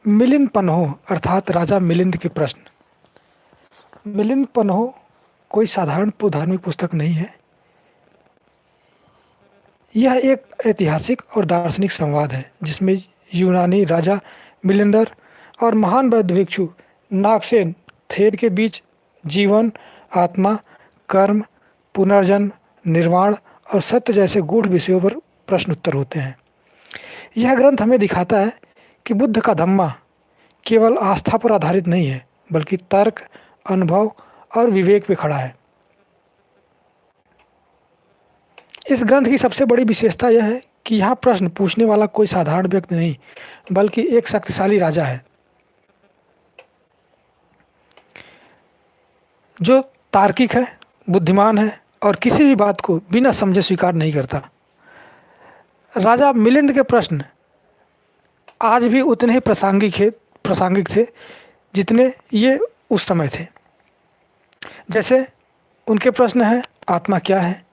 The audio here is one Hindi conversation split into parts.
मिलिंद पन्हो अर्थात राजा मिलिंद के प्रश्न। मिलिंद पन्हो कोई साधारण धार्मिक पुस्तक नहीं है। यह एक ऐतिहासिक और दार्शनिक संवाद है जिसमें यूनानी राजा मिलिंदर और महान बौद्ध भिक्षु नागसेन थेर के बीच जीवन, आत्मा, कर्म, पुनर्जन्म, निर्वाण और सत्य जैसे गूढ़ विषयों पर प्रश्न उत्तर होते हैं। यह ग्रंथ हमें दिखाता है कि बुद्ध का धम्मा केवल आस्था पर आधारित नहीं है, बल्कि तर्क, अनुभव और विवेक पे खड़ा है। इस ग्रंथ की सबसे बड़ी विशेषता यह है कि यहाँ प्रश्न पूछने वाला कोई साधारण व्यक्ति नहीं, बल्कि एक शक्तिशाली राजा है जो तार्किक है, बुद्धिमान है और किसी भी बात को बिना समझे स्वीकार नहीं करता। राजा मिलिंद के प्रश्न आज भी उतने ही प्रासंगिक थे जितने ये उस समय थे। जैसे उनके प्रश्न हैं, आत्मा क्या है?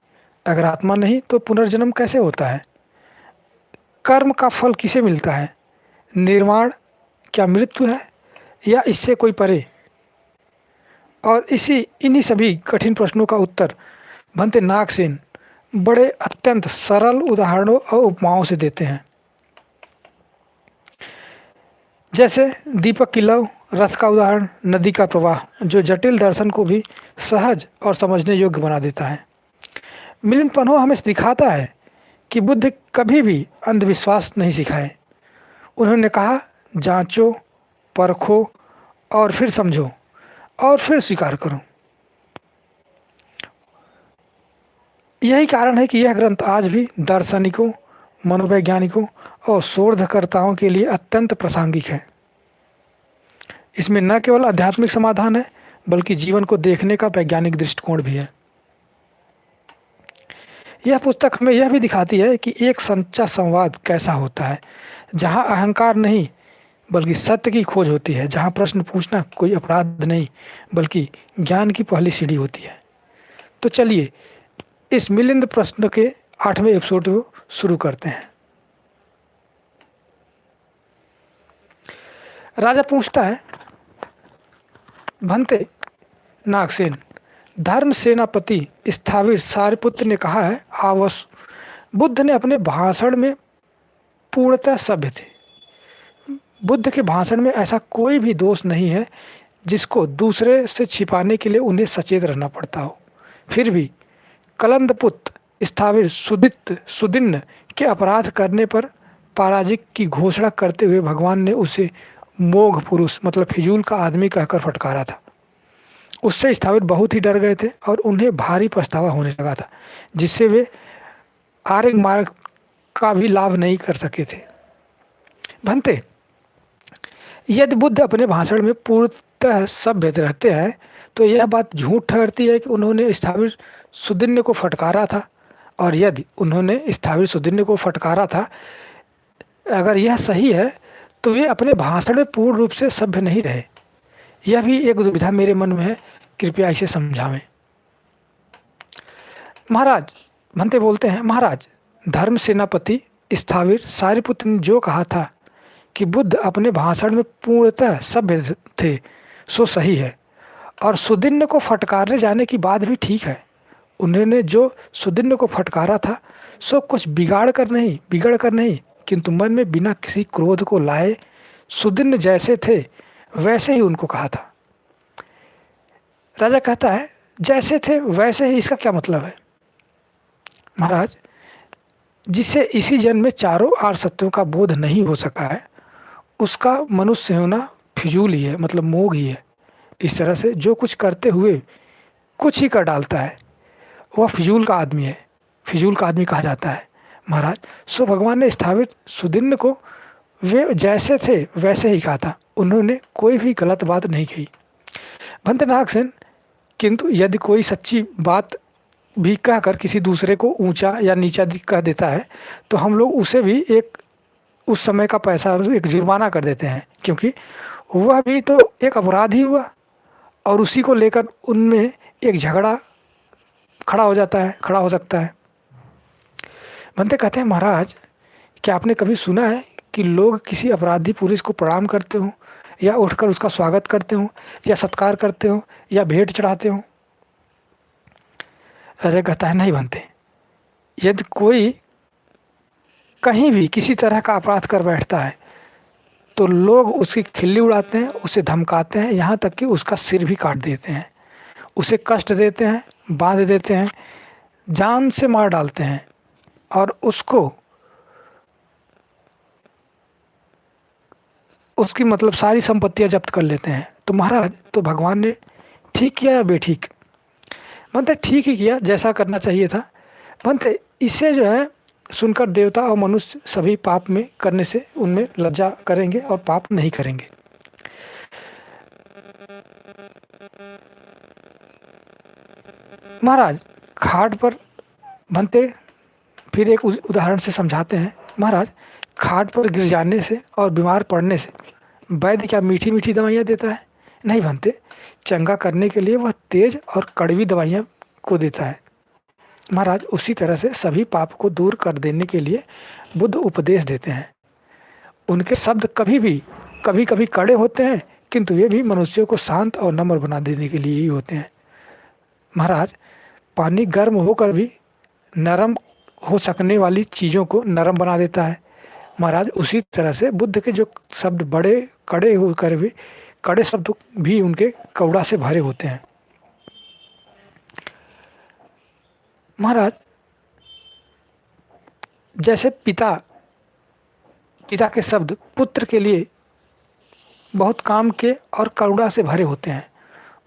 अगर आत्मा नहीं तो पुनर्जन्म कैसे होता है? कर्म का फल किसे मिलता है? निर्वाण क्या मृत्यु है या इससे कोई परे? और इन्हीं सभी कठिन प्रश्नों का उत्तर भंते नागसेन बड़े अत्यंत सरल उदाहरणों और उपमाओं से देते हैं। जैसे दीपक की लौ, रथ का उदाहरण, नदी का प्रवाह, जो जटिल दर्शन को भी सहज और समझने योग्य बना देता है। मिलिंद पन्हो हमें दिखाता है कि बुद्ध कभी भी अंधविश्वास नहीं सिखाए। उन्होंने कहा, जांचो, परखो और फिर समझो और फिर स्वीकार करो। यही कारण है कि यह ग्रंथ आज भी दार्शनिकों, मनोवैज्ञानिकों और शोधकर्ताओं के लिए अत्यंत प्रासंगिक है। इसमें न केवल आध्यात्मिक समाधान है, बल्कि जीवन को देखने का वैज्ञानिक दृष्टिकोण भी है। यह पुस्तक हमें यह भी दिखाती है कि एक सच्चा संवाद कैसा होता है, जहाँ अहंकार नहीं बल्कि सत्य की खोज होती है, जहाँ प्रश्न पूछना कोई अपराध नहीं बल्कि ज्ञान की पहली सीढ़ी होती है। तो चलिए इस मिलिंद प्रश्न के 8वें एपिसोड को शुरू करते हैं। राजा पूछता है, भंते नागसेन, धर्म सेनापति स्थाविर सारिपुत्र ने कहा है, आवस बुद्ध ने अपने भाषण में पूर्णतः सभ्य थे। बुद्ध के भाषण में ऐसा कोई भी दोष नहीं है जिसको दूसरे से छिपाने के लिए उन्हें सचेत रहना पड़ता हो। फिर भी कलंदपुत्र स्थाविर सुदिन्न के अपराध करने पर पराजित की घोषणा करते हुए भगवान ने उसे मोघ पुरुष मतलब फिजूल का आदमी कहकर फटकारा था। उससे स्थाविर बहुत ही डर गए थे और उन्हें भारी पछतावा होने लगा था, जिससे वे आर्य मार्ग का भी लाभ नहीं कर सके थे। भंते, यदि बुद्ध अपने भाषण में पूर्णतः सभ्य रहते हैं तो यह बात झूठ ठहरती है कि उन्होंने स्थाविर सुदिन्य को फटकारा था। और यदि उन्होंने स्थाविर सुदिन्य को फटकारा था, अगर यह सही है तो वे अपने भाषण में पूर्ण रूप से सभ्य नहीं रहे। यह भी एक दुविधा मेरे मन में है, कृपया इसे समझावें। महाराज, भंते बोलते हैं, महाराज, धर्म सेनापति स्थाविर सारिपुत्र ने जो कहा था कि बुद्ध अपने भाषण में पूर्णतः सभ्य थे सो सही है, और सुदिन्य को फटकारने जाने की बात भी ठीक है। उन्होंने जो सुदिन्य को फटकारा था सो कुछ बिगड़ कर नहीं किंतु मन में बिना किसी क्रोध को लाए सुदिन्य जैसे थे वैसे ही उनको कहा था। राजा कहता है, जैसे थे वैसे ही, इसका क्या मतलब है? महाराज, जिसे इसी जन्म में चारों आर्य सत्यों का बोध नहीं हो सका है, उसका मनुष्य होना फिजूल ही है, मतलब मोह ही है। इस तरह से जो कुछ करते हुए कुछ ही कर डालता है वह फिजूल का आदमी है, फिजूल का आदमी कहा जाता है। महाराज, सो भगवान ने स्थाविर सुदिन्य को वे जैसे थे वैसे ही कहा था, उन्होंने कोई भी गलत बात नहीं कही। भंते नागसेन, किंतु यदि कोई सच्ची बात भी कहकर किसी दूसरे को ऊंचा या नीचा कह देता है तो हम लोग उसे भी एक उस समय का पैसा, एक जुर्माना कर देते हैं, क्योंकि वह भी तो एक अपराध ही हुआ और उसी को लेकर उनमें एक झगड़ा खड़ा हो सकता है। भंते कहते हैं, महाराज, क्या आपने कभी सुना है कि लोग किसी अपराधी पुरुष को प्रणाम करते हो, या उठकर उसका स्वागत करते हो, या सत्कार करते हो, या भेंट चढ़ाते हो? अजय कहता है नहीं बनते। यदि कोई कहीं भी किसी तरह का अपराध कर बैठता है तो लोग उसकी खिल्ली उड़ाते हैं, उसे धमकाते हैं, यहाँ तक कि उसका सिर भी काट देते हैं, उसे कष्ट देते हैं, बांध देते हैं, जान से मार डालते हैं और उसकी मतलब सारी संपत्तियां जब्त कर लेते हैं। तो महाराज, तो भगवान ने ठीक किया या बेठीक? बनते ठीक ही किया, जैसा करना चाहिए था। बनते इसे जो है सुनकर देवता और मनुष्य सभी पाप में करने से उनमें लज्जा करेंगे और पाप नहीं करेंगे। महाराज खाट पर बनते फिर एक उदाहरण से समझाते हैं। महाराज, खाट पर गिर जाने से और बीमार पड़ने से वैद्य क्या मीठी मीठी दवाइयाँ देता है? नहीं बनते। चंगा करने के लिए वह तेज और कड़वी दवाइयाँ को देता है। महाराज, उसी तरह से सभी पाप को दूर कर देने के लिए बुद्ध उपदेश देते हैं। उनके शब्द कभी कभी कड़े होते हैं, किंतु वे भी मनुष्यों को शांत और नम्र बना देने के लिए ही होते हैं। महाराज, पानी गर्म होकर भी नरम हो सकने वाली चीज़ों को नरम बना देता है। महाराज, उसी तरह से बुद्ध के जो शब्द बड़े कड़े होकर भी कड़े शब्द भी उनके कौड़ा से भरे होते हैं। महाराज, जैसे पिता के शब्द पुत्र के लिए बहुत काम के और करुणा से भरे होते हैं,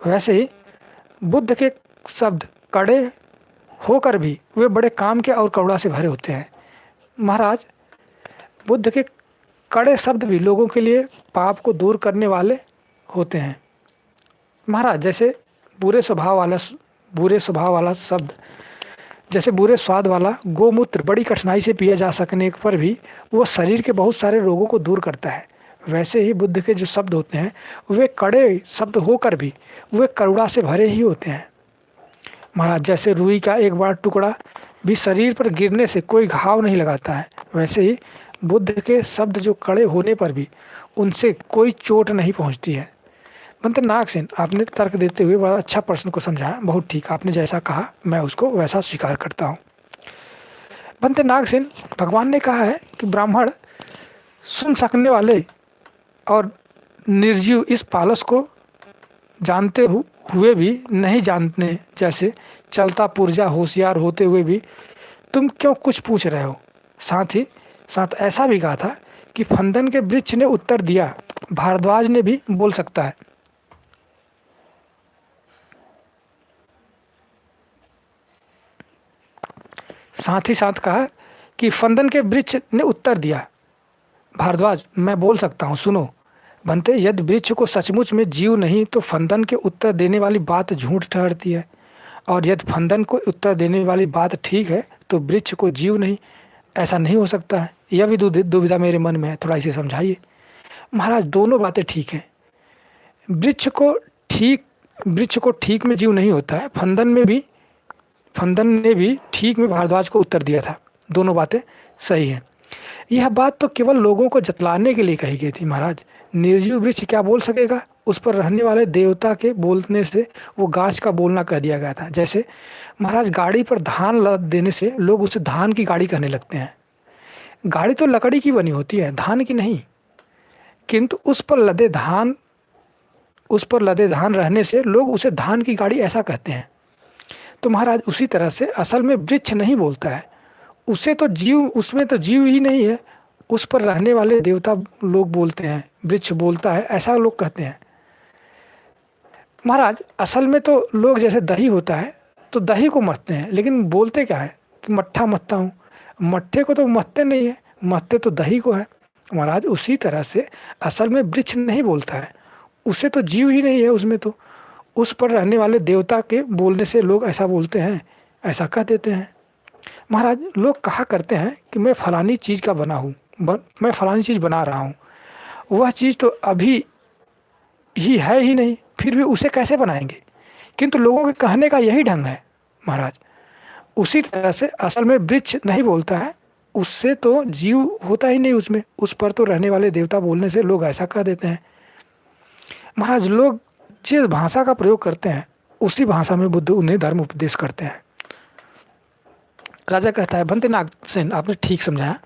वैसे ही बुद्ध के शब्द कड़े होकर भी वे बड़े काम के और करुणा से भरे होते हैं। महाराज, बुद्ध के कड़े शब्द भी लोगों के लिए पाप को दूर करने वाले होते हैं। महाराज, जैसे बुरे स्वभाव वाला शब्द, जैसे बुरे स्वाद वाला गोमूत्र बड़ी कठिनाई से पिया जा सकने पर भी वो शरीर के बहुत सारे रोगों को दूर करता है, वैसे ही बुद्ध के जो शब्द होते हैं वे कड़े शब्द होकर भी वे करुणा से भरे ही होते हैं। महाराज, जैसे रुई का एक बार टुकड़ा भी शरीर पर गिरने से कोई घाव नहीं लगाता है, वैसे ही बुद्ध के शब्द जो कड़े होने पर भी उनसे कोई चोट नहीं पहुंचती है। बनते नागसेन, आपने तर्क देते हुए बड़ा अच्छा प्रश्न को समझाया। बहुत ठीक, आपने जैसा कहा मैं उसको वैसा स्वीकार करता हूँ। बनते नागसेन, भगवान ने कहा है कि ब्राह्मण सुन सकने वाले और निर्जीव इस पालस को जानते हुए भी नहीं जानते, जैसे चलता पुर्जा होशियार होते हुए भी तुम क्यों कुछ पूछ रहे हो। साथ ही साथ ऐसा भी कहा था कि फंदन के वृक्ष ने उत्तर दिया, भारद्वाज ने भी बोल सकता है। साथ ही साथ कहा कि फंदन के वृक्ष ने उत्तर दिया, भारद्वाज मैं बोल सकता हूँ, सुनो। बनते, यदि वृक्ष को सचमुच में जीव नहीं तो फंदन के उत्तर देने वाली बात झूठ ठहरती है, और यदि फंदन को उत्तर देने वाली बात ठीक है तो वृक्ष को जीव नहीं, ऐसा नहीं हो सकता है। यह भी दुविधा मेरे मन में है, थोड़ा इसे समझाइए। महाराज, दोनों बातें ठीक हैं। वृक्ष को ठीक में जीव नहीं होता है, फंदन ने भी ठीक में भारद्वाज को उत्तर दिया था, दोनों बातें सही हैं। यह बात तो केवल लोगों को जतलाने के लिए कही गई थी। महाराज, निर्जीव वृक्ष क्या बोल सकेगा? उस पर रहने वाले देवता के बोलने से वो गाछ का बोलना कह दिया गया था। जैसे महाराज, गाड़ी पर धान लद देने से लोग उसे धान की गाड़ी कहने लगते हैं। गाड़ी तो लकड़ी की बनी होती है, धान की नहीं, किंतु उस पर लदे धान रहने से लोग उसे धान की गाड़ी ऐसा कहते हैं। तो महाराज, उसी तरह से असल में वृक्ष नहीं बोलता है, उसमें तो जीव ही नहीं है, उस पर रहने वाले देवता लोग बोलते हैं, वृक्ष बोलता है, ऐसा लोग कहते हैं। महाराज, असल में तो लोग जैसे दही होता है तो दही को मथते हैं, लेकिन बोलते क्या है कि मट्ठा मथता हूँ। मट्ठे को तो मथते नहीं है, मथते तो दही को है। महाराज, उसी तरह से असल में वृक्ष नहीं बोलता है, उसे तो जीव ही नहीं है, उसमें तो उस पर रहने वाले देवता के बोलने से लोग ऐसा बोलते हैं, ऐसा कह देते हैं। महाराज, लोग कहा करते हैं कि मैं फलानी चीज़ का बना हूँ, मैं फलानी चीज़ बना रहा हूँ, वह चीज़ तो अभी ही है ही नहीं, फिर भी उसे कैसे बनाएंगे? किंतु लोगों के कहने का यही ढंग है। महाराज, उसी तरह से असल में वृक्ष नहीं बोलता है, उससे तो जीव होता ही नहीं उसमें, उस पर तो रहने वाले देवता बोलने से लोग ऐसा कह देते हैं। महाराज लोग जिस भाषा का प्रयोग करते हैं उसी भाषा में बुद्ध उन्हें धर्म उपदेश करते हैं। राजा कहता है, भंते नागसेन आपने ठीक समझाया।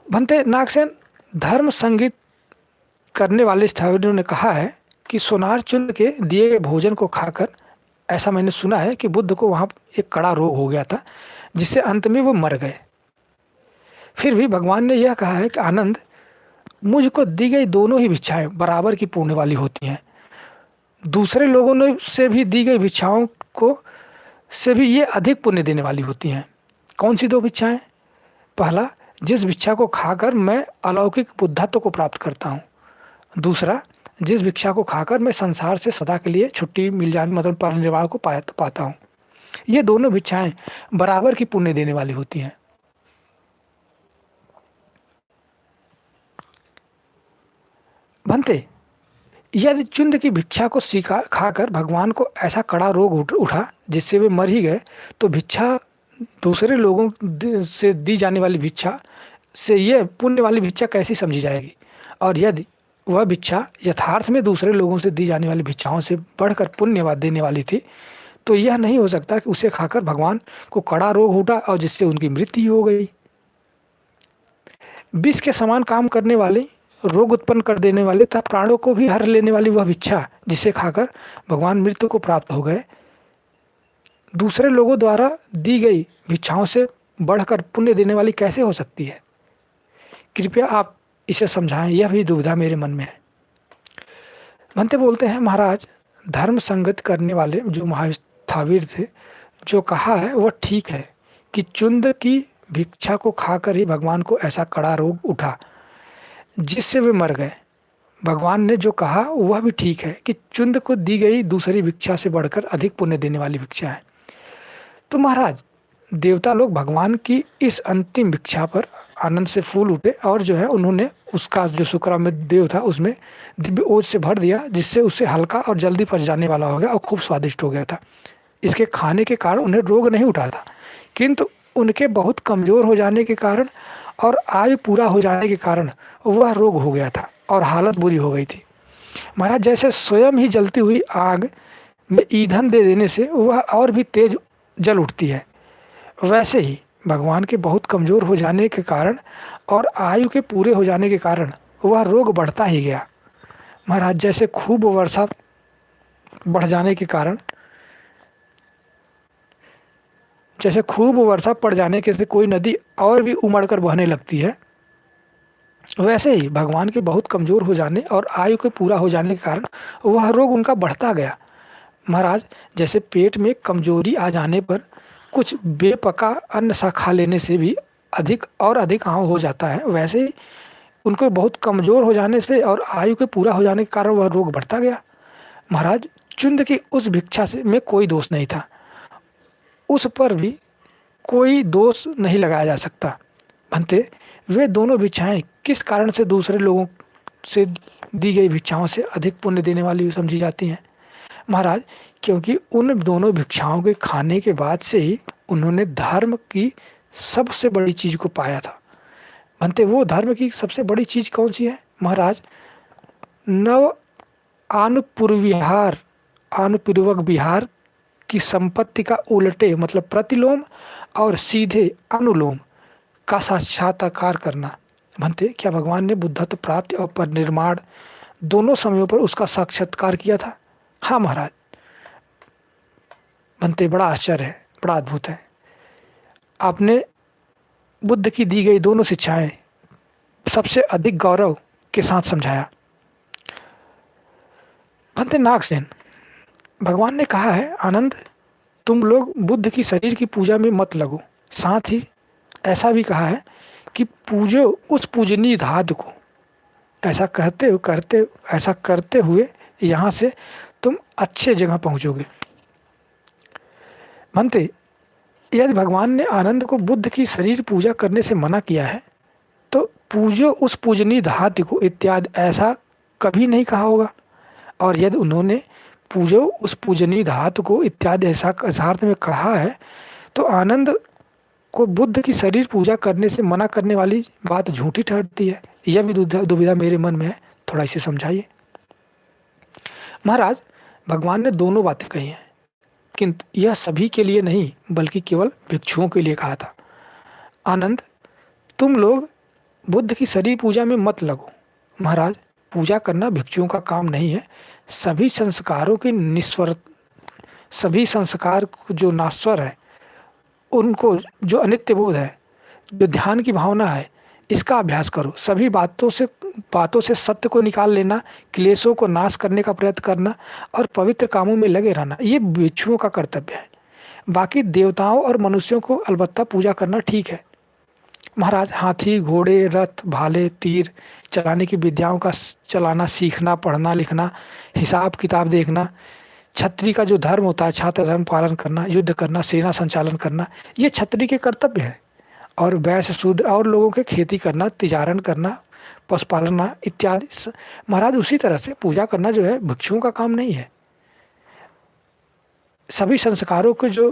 भंते नागसेन, धर्म संगीत करने वाले स्थानीयों ने कहा है कि सोनार चुंद के दिए गए भोजन को खाकर ऐसा मैंने सुना है कि बुद्ध को वहाँ एक कड़ा रोग हो गया था जिससे अंत में वो मर गए। फिर भी भगवान ने यह कहा है कि आनंद, मुझको दी गई दोनों ही भिक्षाएं बराबर की पुण्य वाली होती हैं। दूसरे लोगों ने से भी दी गई भिक्षाओं को से भी ये अधिक पुण्य देने वाली होती हैं। कौन सी दो भिक्षाएं? पहला, जिस भिक्षा को खाकर मैं अलौकिक बुद्धत्व को प्राप्त करता हूँ। दूसरा, जिस भिक्षा को खाकर मैं संसार से सदा के लिए छुट्टी मिल जाने मतलब परिनिर्वाण को पाता हूँ। ये दोनों भिक्षाएं बराबर की पुण्य देने वाली होती हैं। भंते, यदि चुंद की भिक्षा को खाकर भगवान को ऐसा कड़ा रोग उठा जिससे वे मर ही गए, तो भिक्षा दूसरे लोगों से दी जाने वाली भिक्षा से यह पुण्य वाली भिक्षा कैसी समझी जाएगी? और यदि वह भिक्षा यथार्थ में दूसरे लोगों से दी जाने वाली भिक्षाओं से बढ़कर पुण्यवाद देने वाली थी, तो यह नहीं हो सकता कि उसे खाकर भगवान को कड़ा रोग उठा और जिससे उनकी मृत्यु हो गई। विष के समान काम करने वाली, रोग उत्पन्न कर देने वाले तथा प्राणों को भी हर लेने वाली वह भिक्षा जिसे खाकर भगवान मृत्यु को प्राप्त हो गए, दूसरे लोगों द्वारा दी गई भिक्षाओं से बढ़कर पुण्य देने वाली कैसे हो सकती है? कृपया आप इसे समझाएं, यह भी दुविधा मेरे मन में है। भंते बोलते हैं, महाराज, धर्म संगत करने वाले जो महास्थावीर थे, जो कहा है वह ठीक है कि चुंद की भिक्षा को खाकर ही भगवान को ऐसा कड़ा रोग उठा जिससे वे मर गए। भगवान ने जो कहा वह भी ठीक है कि चुंद को दी गई दूसरी भिक्षा से बढ़कर अधिक पुण्य देने वाली भिक्षा है। तो महाराज, देवता लोग भगवान की इस अंतिम भिक्षा पर आनंद से फूल उठे और जो है उन्होंने उसका जो शुक्रामृत देव था उसमें दिव्य ओज से भर दिया, जिससे उससे हल्का और जल्दी पच जाने वाला हो गया और खूब स्वादिष्ट हो गया था। इसके खाने के कारण उन्हें रोग नहीं उठा था, किंतु उनके बहुत कमज़ोर हो जाने के कारण और आयु पूरा हो जाने के कारण वह रोग हो गया था और हालत बुरी हो गई थी। महाराज, जैसे स्वयं ही जलती हुई आग में ईंधन दे देने से वह और भी तेज जल उठती है, वैसे ही भगवान के बहुत कमज़ोर हो जाने के कारण और आयु के पूरे हो जाने के कारण वह रोग बढ़ता ही गया। महाराज, जैसे खूब वर्षा बढ़ जाने के कारण, जैसे खूब वर्षा पड़ जाने के से कोई नदी और भी उमड़ कर बहने लगती है, वैसे ही भगवान के बहुत कमज़ोर हो जाने और आयु के पूरा हो जाने के कारण वह रोग उनका बढ़ता गया। महाराज, जैसे पेट में कमजोरी आ जाने पर कुछ बेपका अन्न सा खा लेने से भी अधिक और अधिक आम हो जाता है, वैसे ही उनको बहुत कमज़ोर हो जाने से और आयु के पूरा हो जाने के कारण वह रोग बढ़ता गया। महाराज, चुंद की उस भिक्षा से में कोई दोष नहीं था, उस पर भी कोई दोष नहीं लगाया जा सकता। भंते, वे दोनों भिक्षाएं किस कारण से दूसरे लोगों से दी गई भिक्षाओं से अधिक पुण्य देने वाली समझी जाती हैं? महाराज, क्योंकि उन दोनों भिक्षाओं के खाने के बाद से ही उन्होंने धर्म की सबसे बड़ी चीज़ को पाया था। भंते, वो धर्म की सबसे बड़ी चीज़ कौन सी है? महाराज, नव आनुपूर्वक विहार की संपत्ति का उल्टे मतलब प्रतिलोम और सीधे अनुलोम का साक्षात्कार करना। भंते, क्या भगवान ने बुद्धत्व प्राप्ति और परिनिर्वाण दोनों समयों पर उसका साक्षात्कार किया था? हाँ महाराज। भंते, बड़ा आश्चर्य है, बड़ा अद्भुत है। आपने बुद्ध की दी गई दोनों शिक्षाएं सबसे अधिक गौरव के साथ समझाया। भंते नागसेन, भगवान ने कहा है, आनंद, तुम लोग बुद्ध की शरीर की पूजा में मत लगो। साथ ही ऐसा भी कहा है कि पूजो उस पूजनीय धातु को। ऐसा करते हुए यहाँ से तुम अच्छे जगह पहुँचोगे। भंते, यदि भगवान ने आनंद को बुद्ध की शरीर पूजा करने से मना किया है, तो पूजो उस पूजनीय धातु को इत्यादि ऐसा कभी नहीं कहा होगा। और यदि उन्होंने पूजो उस पूजनीय धातु को इत्यादि ऐसा अर्थ में कहा है, तो आनंद को बुद्ध की शरीर पूजा करने से मना करने वाली बात झूठी ठहरती है? यह भी दुविधा मेरे मन में है, थोड़ा इसे समझाइए। महाराज, भगवान ने दोनों बातें कही हैं, किंतु यह सभी के लिए नहीं बल्कि केवल भिक्षुओं के लिए कहा था। आनंद, तुम लोग बुद्ध की शरीर पूजा में मत लगो। महाराज, पूजा करना भिक्षुओं का काम नहीं है। सभी संस्कारों की सभी संस्कार जो नाश्वर है, उनको जो अनित्य बोध है, जो ध्यान की भावना है, इसका अभ्यास करो। सभी बातों से सत्य को निकाल लेना, क्लेशों को नाश करने का प्रयत्न करना और पवित्र कामों में लगे रहना, ये भिक्षुओं का कर्तव्य है। बाकी देवताओं और मनुष्यों को अलबत्ता पूजा करना ठीक है। महाराज, हाथी, घोड़े, रथ, भाले, तीर चलाने की विद्याओं का चलाना सीखना, पढ़ना लिखना, हिसाब किताब देखना, क्षत्रिय का जो धर्म होता है, छात्र धर्म पालन करना, युद्ध करना, सेना संचालन करना, ये क्षत्रिय के कर्तव्य है। और वैश्य, शूद्र और लोगों के खेती करना, तिजारन करना, पशुपालना इत्यादि। महाराज, उसी तरह से पूजा करना जो है भिक्षुओं का काम नहीं है। सभी संस्कारों के जो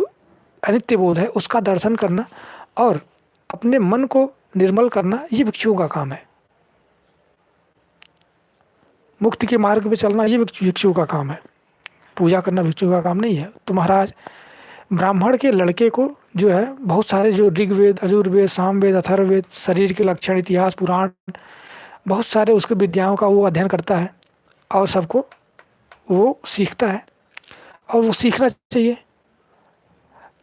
अनित्य बोध है उसका दर्शन करना और अपने मन को निर्मल करना, ये भिक्षुओं का काम है। मुक्ति के मार्ग पे चलना, ये भिक्षुओं का काम है। पूजा करना भिक्षुओं का काम नहीं है। तो महाराज, ब्राह्मण के लड़के को जो है बहुत सारे जो ऋग्वेद, यजुर्वेद, सामवेद, अथर्ववेद, शरीर के लक्षण, इतिहास, पुराण, बहुत सारे उसके विद्याओं का वो अध्ययन करता है और सबको वो सीखता है और वो सीखना चाहिए।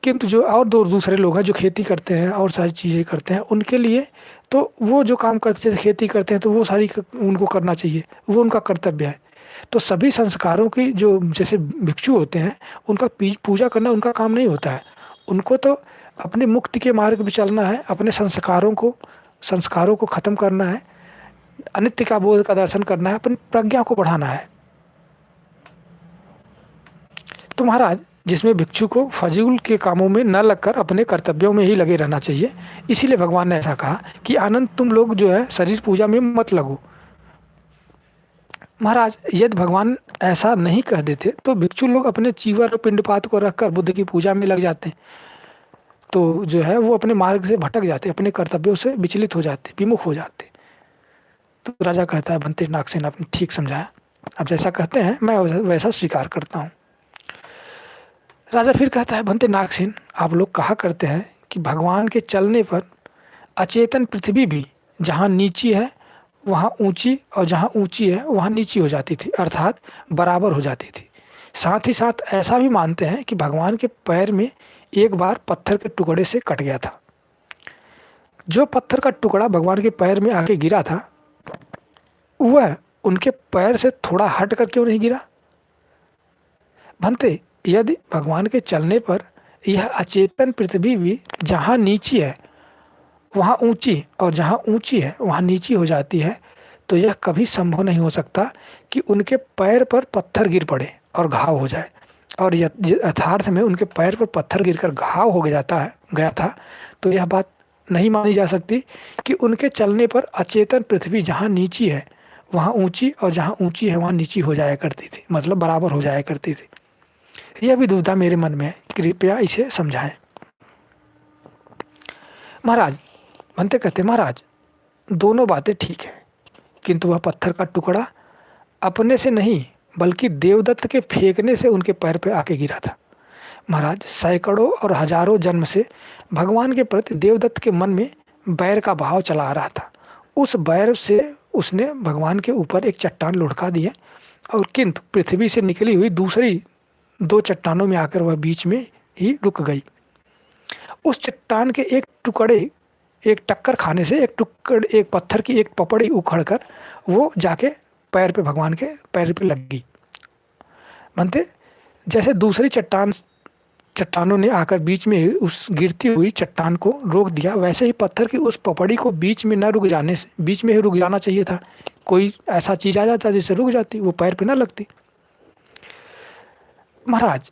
किंतु जो और दूसरे लोग हैं जो खेती करते हैं और सारी चीज़ें करते हैं, उनके लिए तो वो जो काम करते हैं, खेती करते हैं, तो वो सारी उनको करना चाहिए, वो उनका कर्तव्य है। तो सभी संस्कारों की जो जैसे भिक्षु होते हैं, उनका पूजा करना उनका काम नहीं होता है। उनको तो अपने मुक्ति के मार्ग पे चलना है, अपने संस्कारों को ख़त्म करना है, अनित्य का बोध का दर्शन करना है, अपनी प्रज्ञा को बढ़ाना है। तो महाराज, जिसमें भिक्षु को फजूल के कामों में न लगकर अपने कर्तव्यों में ही लगे रहना चाहिए। इसीलिए भगवान ने ऐसा कहा कि आनंद, तुम लोग जो है शरीर पूजा में मत लगो। महाराज, यदि भगवान ऐसा नहीं कह देते तो भिक्षु लोग अपने चीवर और पिंडपात को रखकर बुद्ध की पूजा में लग जाते, तो जो है वो अपने मार्ग से भटक जाते, अपने कर्तव्यों से विचलित हो जाते, विमुख हो जाते। तो राजा कहता है, भंते नागसेन, आपने ठीक समझाया, अब जैसा कहते हैं मैं वैसा स्वीकार करता हूँ। राजा फिर कहता है, भंते नागसेन, आप लोग कहा करते हैं कि भगवान के चलने पर अचेतन पृथ्वी भी जहाँ नीची है वहाँ ऊंची और जहाँ ऊंची है वहाँ नीची हो जाती थी, अर्थात बराबर हो जाती थी। साथ ही साथ ऐसा भी मानते हैं कि भगवान के पैर में एक बार पत्थर के टुकड़े से कट गया था। जो पत्थर का टुकड़ा भगवान के पैर में आके गिरा था, वह उनके पैर से थोड़ा हट कर क्यों नहीं गिरा? भंते, यदि भगवान के चलने पर यह अचेतन पृथ्वी भी जहाँ नीची है वहाँ ऊंची और जहाँ ऊंची है वहाँ नीची हो जाती है, तो यह कभी संभव नहीं हो सकता कि उनके पैर पर पत्थर गिर पड़े और घाव हो जाए। और यथार्थ में उनके पैर पर पत्थर गिरकर घाव हो गया था, तो यह बात नहीं मानी जा सकती कि उनके चलने पर अचेतन पृथ्वी जहाँ नीची है वहाँ ऊंची और जहाँ ऊंची है वहाँ नीची हो जाया करती थी, मतलब बराबर हो जाया करती थी। यह भी दुविधा मेरे मन में है, कृपया इसे समझाएं। महाराज, भंते कहते, महाराज, दोनों बातें ठीक है, किंतु वह पत्थर का टुकड़ा अपने से नहीं बल्कि देवदत्त के फेंकने से उनके पैर पे आके गिरा था। महाराज, सैकड़ों और हजारों जन्म से भगवान के प्रति देवदत्त के मन में बैर का भाव चला आ रहा था। उस बैर से उसने भगवान के ऊपर एक चट्टान लुढ़का दी है, और किंतु पृथ्वी से निकली हुई दूसरी दो चट्टानों में आकर वह बीच में ही रुक गई। उस चट्टान के एक टक्कर खाने से एक पत्थर की एक पपड़ी उखड़कर वो जाके भगवान के पैर पे लग गई। बनते जैसे दूसरी चट्टानों ने आकर बीच में उस गिरती हुई चट्टान को रोक दिया, वैसे ही पत्थर की उस पपड़ी को बीच में ही रुक जाना चाहिए था। कोई ऐसा चीज आ जाता जिससे रुक जाती, वो पैर पे ना लगती। महाराज,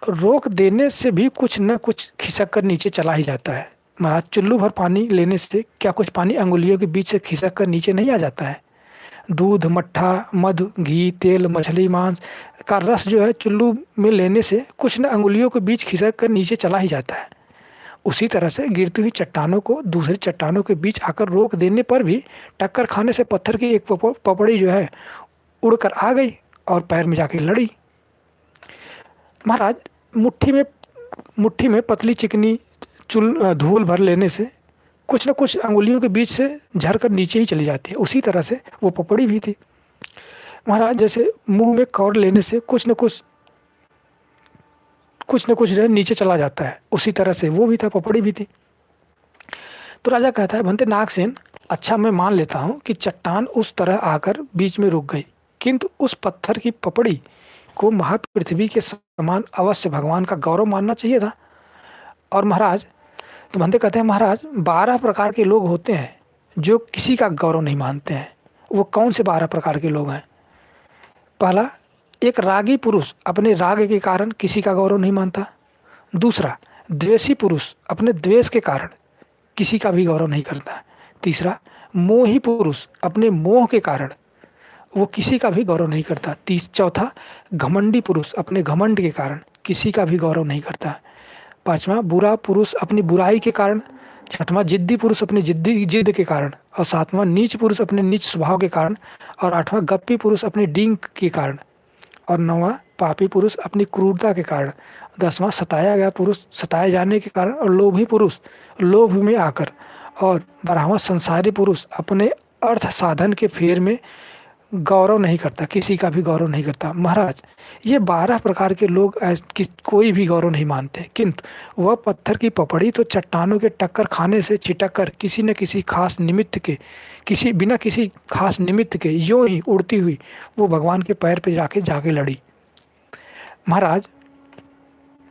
रोक देने से भी कुछ न कुछ खिसक कर नीचे चला ही जाता है। महाराज, चुल्लू भर पानी लेने से क्या कुछ पानी अंगुलियों के बीच से खिसक कर नीचे नहीं आ जाता है? दूध, मट्ठा, मधु, घी, तेल, मछली, मांस का रस जो है चुल्लू में लेने से कुछ न अंगुलियों के बीच खिसक कर नीचे चला ही जाता है। उसी तरह से गिरती हुई चट्टानों को दूसरी चट्टानों के बीच आकर रोक देने पर भी टक्कर खाने से पत्थर की एक पपड़ी जो है उड़कर आ गई और पैर में जाके लड़ी। महाराज, मुट्ठी में पतली चिकनी धूल भर लेने से कुछ न कुछ अंगुलियों के बीच से झरकर नीचे ही चली जाती है, उसी तरह से वो पपड़ी भी थी। महाराज, जैसे मुंह में कौर लेने से कुछ न कुछ जो है नीचे चला जाता है, उसी तरह से वो भी था, पपड़ी भी थी। तो राजा कहता है, भंते नागसेन, अच्छा मैं मान लेता हूँ कि चट्टान उस तरह आकर बीच में रुक गई, किंतु उस पत्थर की पपड़ी को महापृथ्वी के समान अवश्य भगवान का गौरव मानना चाहिए था। और महाराज, तो भंते कहते हैं, महाराज 12 प्रकार के लोग होते हैं जो किसी का गौरव नहीं मानते हैं। वो कौन से 12 प्रकार के लोग हैं? पहला, एक रागी पुरुष अपने राग के कारण किसी का गौरव नहीं मानता। दूसरा, द्वेषी पुरुष अपने द्वेष के कारण किसी का भी गौरव नहीं करता। तीसरा, मोही पुरुष अपने मोह के कारण वो किसी का भी गौरव नहीं करता। चौथा, घमंडी पुरुष अपने घमंड के कारण किसी का भी गौरव नहीं करता। पांचवा, बुरा पुरुष अपनी बुराई के कारण। छठवां, जिद्दी पुरुष अपनी जिद के कारण। और सातवां, नीच पुरुष अपने नीच स्वभाव के कारण। और आठवां, गप्पी पुरुष अपनी डींग के कारण। और नौवां, पापी पुरुष अपनी क्रूरता के कारण। 10वां, सताया गया पुरुष सताए जाने के कारण। और लोभी पुरुष लोभ में आकर। और 12वां, संसारी पुरुष अपने अर्थ साधन के फेर में गौरव नहीं करता, किसी का भी गौरव नहीं करता। महाराज, ये 12 प्रकार के लोग कोई भी गौरव नहीं मानते, किंतु वह पत्थर की पपड़ी तो चट्टानों के टक्कर खाने से छिटक कर किसी न किसी खास निमित्त के बिना किसी खास निमित्त के यूं ही उड़ती हुई वो भगवान के पैर पे जाके लड़ी। महाराज,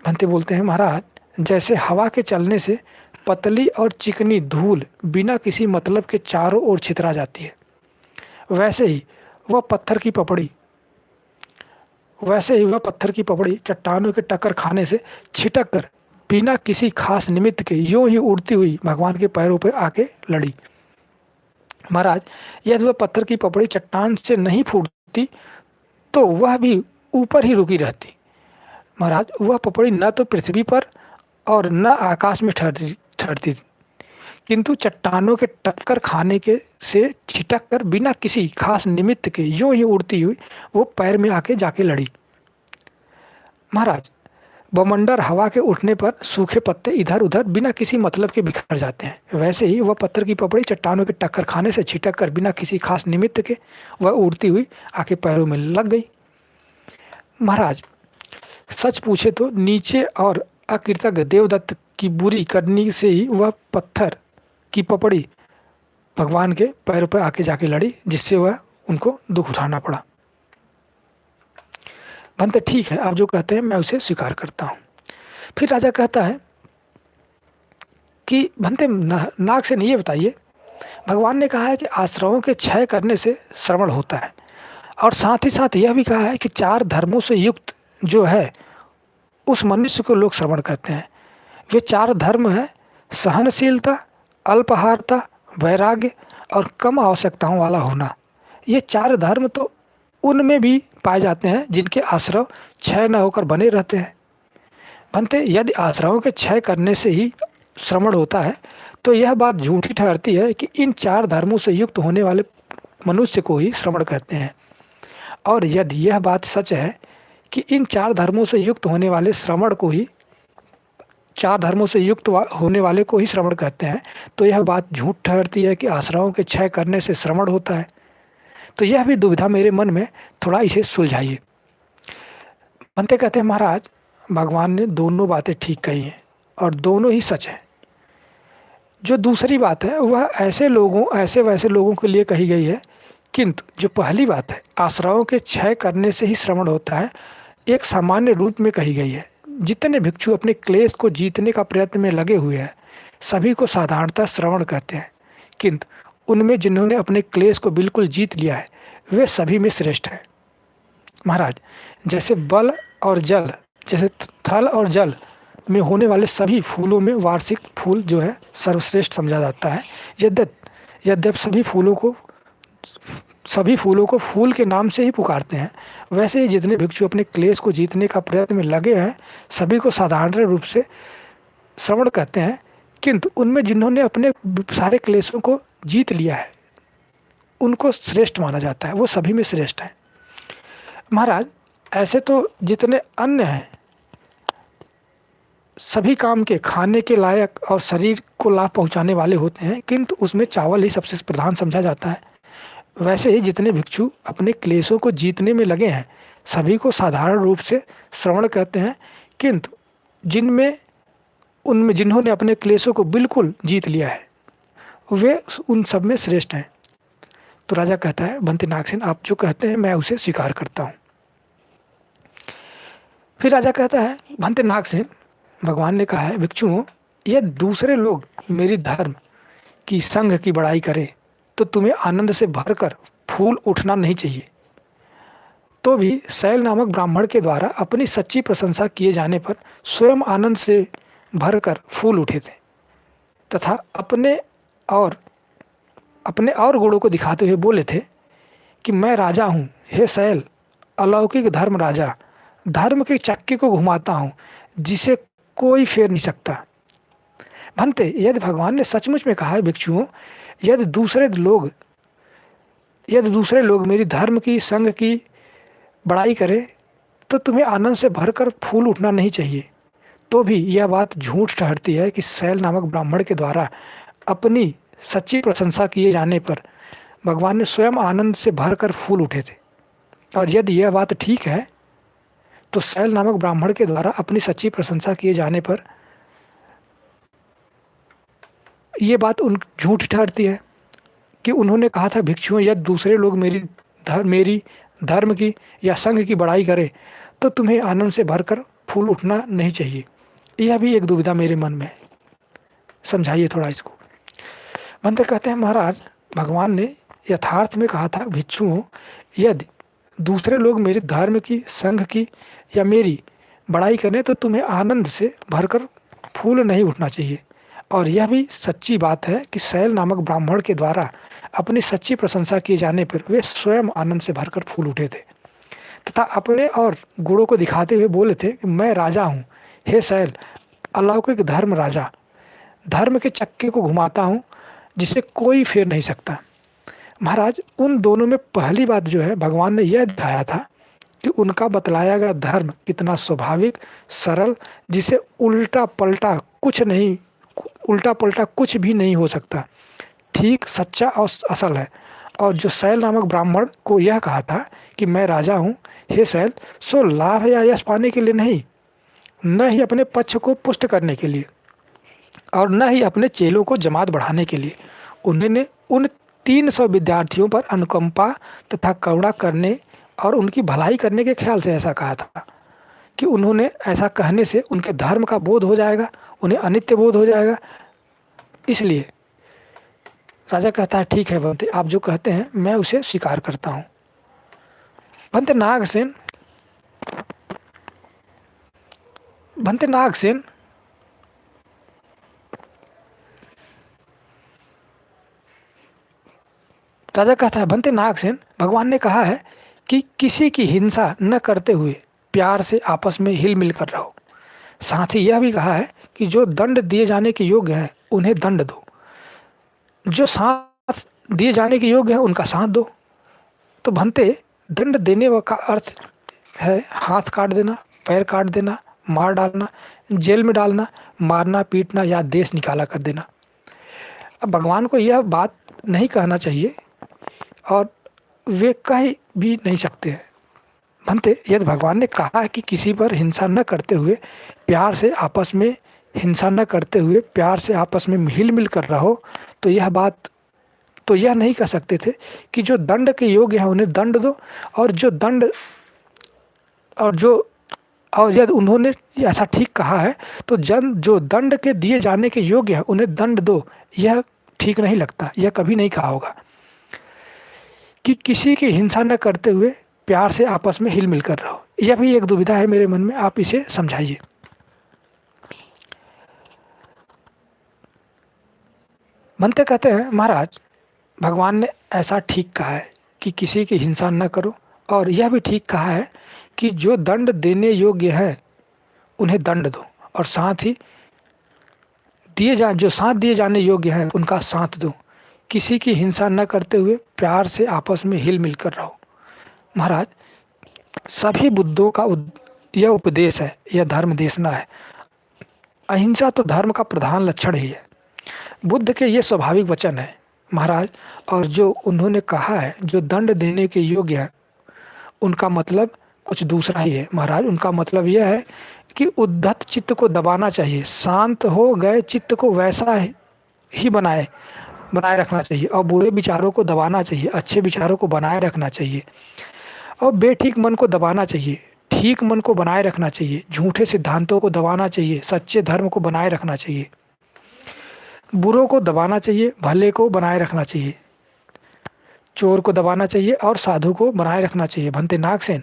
भंते बोलते हैं, महाराज, जैसे हवा के चलने से पतली और चिकनी धूल बिना किसी मतलब के चारों ओर छितरा जाती है, वैसे ही वह पत्थर की पपड़ी चट्टानों के टक्कर खाने से छिटक कर बिना किसी खास निमित्त के यूं ही उड़ती हुई भगवान के पैरों पर आके लड़ी। महाराज, यदि वह पत्थर की पपड़ी चट्टान से नहीं फूटती तो वह भी ऊपर ही रुकी रहती। महाराज, वह पपड़ी न तो पृथ्वी पर और न आकाश में ठहरती, किंतु चट्टानों के टक्कर खाने के से छिटक कर बिना किसी खास निमित्त के यूं ही उड़ती हुई वो पैर में आके जाके लड़ी। महाराज, बवंडर हवा के उठने पर सूखे पत्ते इधर उधर बिना किसी मतलब के बिखर जाते हैं, वैसे ही वह पत्थर की पपड़ी चट्टानों के टक्कर खाने से छिटक कर बिना किसी खास निमित्त के वह उड़ती हुई आके पैरों में लग गई। महाराज, सच पूछे तो नीचे और अकृतज्ञ देवदत्त की बुरी करनी से ही वह पत्थर की पपड़ी भगवान के पैरों पर आके जाके लड़ी, जिससे वह उनको दुख उठाना पड़ा। भंते, ठीक है, आप जो कहते हैं मैं उसे स्वीकार करता हूँ। फिर राजा कहता है कि भंते नागसेन, ये बताइए, भगवान ने कहा है कि आश्रमों के क्षय करने से श्रवण होता है, और साथ ही साथ यह भी कहा है कि 4 धर्मों से युक्त जो है उस मनुष्य को लोग श्रवण कहते हैं। वे 4 धर्म है सहनशीलता, अल्पाहारता, वैराग्य और कम आवश्यकताओं वाला होना। ये 4 धर्म तो उनमें भी पाए जाते हैं जिनके आश्रव क्षय न होकर बने रहते हैं। भंते, यदि आश्रवों के क्षय करने से ही श्रवण होता है तो यह बात झूठी ठहरती है कि इन 4 धर्मों से युक्त होने वाले मनुष्य को ही श्रवण कहते हैं। और यदि यह बात सच है कि इन 4 धर्मों से युक्त होने वाले श्रवण को ही 4 धर्मों से युक्त होने वाले को ही श्रवण कहते हैं, तो यह बात झूठ ठहरती है कि आश्रमों के क्षय करने से श्रवण होता है। तो यह भी दुविधा मेरे मन में, थोड़ा इसे सुलझाइए। भंते कहते हैं, महाराज, भगवान ने दोनों बातें ठीक कही हैं और दोनों ही सच है। जो दूसरी बात है वह ऐसे वैसे लोगों के लिए कही गई है, किंतु जो पहली बात है आश्रमों के क्षय करने से ही श्रवण होता है, एक सामान्य रूप में कही गई है। जितने भिक्षु अपने क्लेश को जीतने का प्रयत्न में लगे हुए हैं सभी को साधारणतः श्रवण कहते हैं, किंतु उनमें जिन्होंने अपने क्लेश को बिल्कुल जीत लिया है वे सभी में श्रेष्ठ है। महाराज, जैसे थल और जल में होने वाले सभी फूलों में वार्षिक फूल जो है सर्वश्रेष्ठ समझा जाता है। यद्यप सभी फूलों को फूल के नाम से ही पुकारते हैं, वैसे ही जितने भिक्षु अपने क्लेश को जीतने का प्रयत्न में लगे हैं सभी को साधारण रूप से श्रवण कहते हैं, किंतु उनमें जिन्होंने अपने सारे क्लेशों को जीत लिया है उनको श्रेष्ठ माना जाता है, वो सभी में श्रेष्ठ है। महाराज ऐसे तो जितने अन्न हैं सभी काम के खाने के लायक और शरीर को लाभ पहुंचाने वाले होते हैं, किंतु उसमें चावल ही सबसे प्रधान समझा जाता है। वैसे ही जितने भिक्षु अपने क्लेशों को जीतने में लगे हैं सभी को साधारण रूप से श्रवण कहते हैं, किंतु उनमें जिन्होंने अपने क्लेशों को बिल्कुल जीत लिया है वे उन सब में श्रेष्ठ हैं। तो राजा कहता है, भंते नागसेन आप जो कहते हैं मैं उसे स्वीकार करता हूँ। फिर राजा कहता है, भंते नागसेन भगवान ने कहा है, भिक्षुओं यदि दूसरे लोग मेरी धर्म की संघ की बड़ाई करें तो तुम्हें आनंद से भरकर फूल उठना नहीं चाहिए। तो भी शैल नामक ब्राह्मण के द्वारा अपनी सच्ची प्रशंसा किए जाने पर स्वयं आनंद से भरकर फूल उठे थे तथा अपने और गुणों को दिखाते हुए बोले थे कि मैं राजा हूँ, हे शैल अलौकिक धर्म राजा, धर्म के चक्के को घुमाता हूँ जिसे कोई फेर नहीं सकता। भंते यदि भगवान ने सचमुच में कहा है, भिक्षुओं यदि दूसरे लोग मेरी धर्म की संघ की बड़ाई करें तो तुम्हें आनंद से भरकर फूल उठना नहीं चाहिए। तो भी यह बात झूठ ठहरती है कि शैल नामक ब्राह्मण के द्वारा अपनी सच्ची प्रशंसा किए जाने पर भगवान ने स्वयं आनंद से भरकर फूल उठे थे। और यदि यह बात ठीक है तो शैल नामक ब्राह्मण के द्वारा अपनी सच्ची प्रशंसा किए जाने पर यह बात झूठ ठहरती है कि उन्होंने कहा था, भिक्षुओं यदि दूसरे लोग मेरी धर्म की या संघ की बड़ाई करें तो तुम्हें आनंद से भरकर फूल उठना नहीं चाहिए। यह भी एक दुविधा मेरे मन में है, समझाइए थोड़ा इसको। भंते कहते हैं, महाराज भगवान ने यथार्थ में कहा था, भिक्षुओं यदि दूसरे लोग मेरे धर्म की संघ की या मेरी बड़ाई करें तो तुम्हें आनंद से भरकर फूल नहीं उठना चाहिए। और यह भी सच्ची बात है कि शैल नामक ब्राह्मण के द्वारा अपनी सच्ची प्रशंसा किए जाने पर वे स्वयं आनंद से भरकर फूल उठे थे तथा अपने और गुणों को दिखाते हुए बोले थे कि मैं राजा हूँ, हे शैल अलौकिक धर्म राजा, धर्म के चक्के को घुमाता हूँ जिसे कोई फेर नहीं सकता। महाराज उन दोनों में पहली बात जो है भगवान ने यह दिखाया था कि उनका बतलाया गया धर्म कितना स्वाभाविक सरल जिसे उल्टा पलटा कुछ भी नहीं हो सकता, ठीक सच्चा और असल है। और जो शैल नामक ब्राह्मण को यह कहा था कि मैं राजा हूँ, हे शैल सो लाभ या यश पाने के लिए नहीं, न ही अपने पक्ष को पुष्ट करने के लिए और न ही अपने चेलों को जमात बढ़ाने के लिए। उन्होंने उन 300 विद्यार्थियों पर अनुकंपा तथा करुणा करने और उनकी भलाई करने के ख्याल से ऐसा कहा था कि उन्होंने ऐसा कहने से उनके धर्म का बोध हो जाएगा, उन्हें अनित्य बोध हो जाएगा। इसलिए राजा कहता है, ठीक है भंते आप जो कहते हैं मैं उसे स्वीकार करता हूँ। भंते नागसेन राजा कहता है, भंते नागसेन भगवान ने कहा है कि किसी की हिंसा न करते हुए प्यार से आपस में हिल मिल कर रहो। साथ ही यह भी कहा है कि जो दंड दिए जाने के योग्य है उन्हें दंड दो, जो साथ दिए जाने के योग्य है उनका साथ दो। तो भंते दंड देने का अर्थ है हाथ काट देना, पैर काट देना, मार डालना, जेल में डालना, मारना पीटना या देश निकाला कर देना। अब भगवान को यह बात नहीं कहना चाहिए और वे कह भी नहीं सकते हैं। भंते यदि भगवान ने कहा है कि किसी पर हिंसा न करते हुए प्यार से आपस में हिल मिल कर रहो, तो यह नहीं कह सकते थे कि जो दंड के योग्य हैं उन्हें दंड दो और यदि उन्होंने ऐसा ठीक कहा है तो जो दंड के दिए जाने के योग्य है उन्हें दंड दो, यह ठीक नहीं लगता। यह कभी नहीं कहा होगा कि किसी की हिंसा न करते हुए प्यार से आपस में हिल मिल कर रहो। यह भी एक दुविधा है मेरे मन में, आप इसे समझाइए। भंते कहते हैं, महाराज भगवान ने ऐसा ठीक कहा है कि किसी की हिंसा न करो और यह भी ठीक कहा है कि जो दंड देने योग्य है उन्हें दंड दो और साथ ही जो साथ दिए जाने योग्य है उनका साथ दो, किसी की हिंसा न करते हुए प्यार से आपस में हिल मिल कर रहो। महाराज, सभी बुद्धों का यह उपदेश है, यह धर्म देशना है। अहिंसा तो धर्म का प्रधान लक्षण ही है। बुद्ध के ये स्वाभाविक वचन है महाराज। और जो उन्होंने कहा है, जो दंड देने के योग्य है, उनका मतलब कुछ दूसरा ही है महाराज। उनका मतलब यह है कि उद्धत चित्त को दबाना चाहिए, शांत हो गए चित्त को वैसा ही बनाए रखना चाहिए, और बुरे विचारों को दबाना चाहिए, अच्छे विचारों को बनाए रखना चाहिए, और बेठीक मन को दबाना चाहिए, ठीक मन को बनाए रखना चाहिए, झूठे सिद्धांतों को दबाना चाहिए, सच्चे धर्म को बनाए रखना चाहिए, बुरों को दबाना चाहिए, भले को बनाए रखना चाहिए, चोर को दबाना चाहिए और साधु को बनाए रखना चाहिए। भंते नागसेन,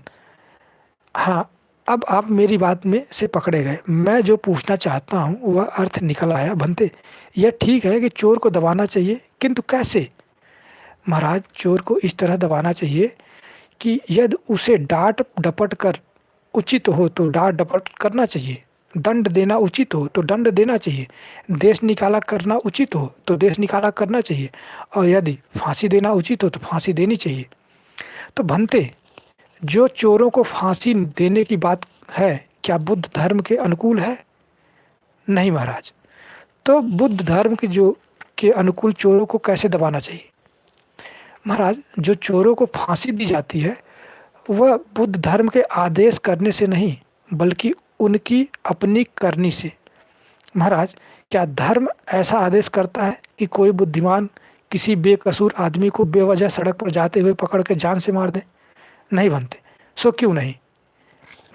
हाँ, अब आप मेरी बात में से पकड़े गए। मैं जो पूछना चाहता हूँ वह अर्थ निकल आया। भंते, यह ठीक है कि चोर को दबाना चाहिए, किंतु कैसे? महाराज, चोर को इस तरह दबाना चाहिए कि यदि उसे डांट डपट कर उचित हो तो डांट डपट करना चाहिए, दंड देना उचित हो तो दंड देना चाहिए, देश निकाला करना उचित हो तो देश निकाला करना चाहिए, और यदि फांसी देना उचित हो तो फांसी देनी चाहिए। तो भंते, जो चोरों को फांसी देने की बात है, क्या बुद्ध धर्म के अनुकूल है? नहीं महाराज। तो बुद्ध धर्म के अनुकूल चोरों को कैसे दबाना चाहिए? महाराज, जो चोरों को फांसी दी जाती है वह बुद्ध धर्म के आदेश करने से नहीं, बल्कि उनकी अपनी करनी से। महाराज, क्या धर्म ऐसा आदेश करता है कि कोई बुद्धिमान किसी बेकसूर आदमी को बेवजह सड़क पर जाते हुए पकड़ के जान से मार दे? नहीं बनते। सो क्यों नहीं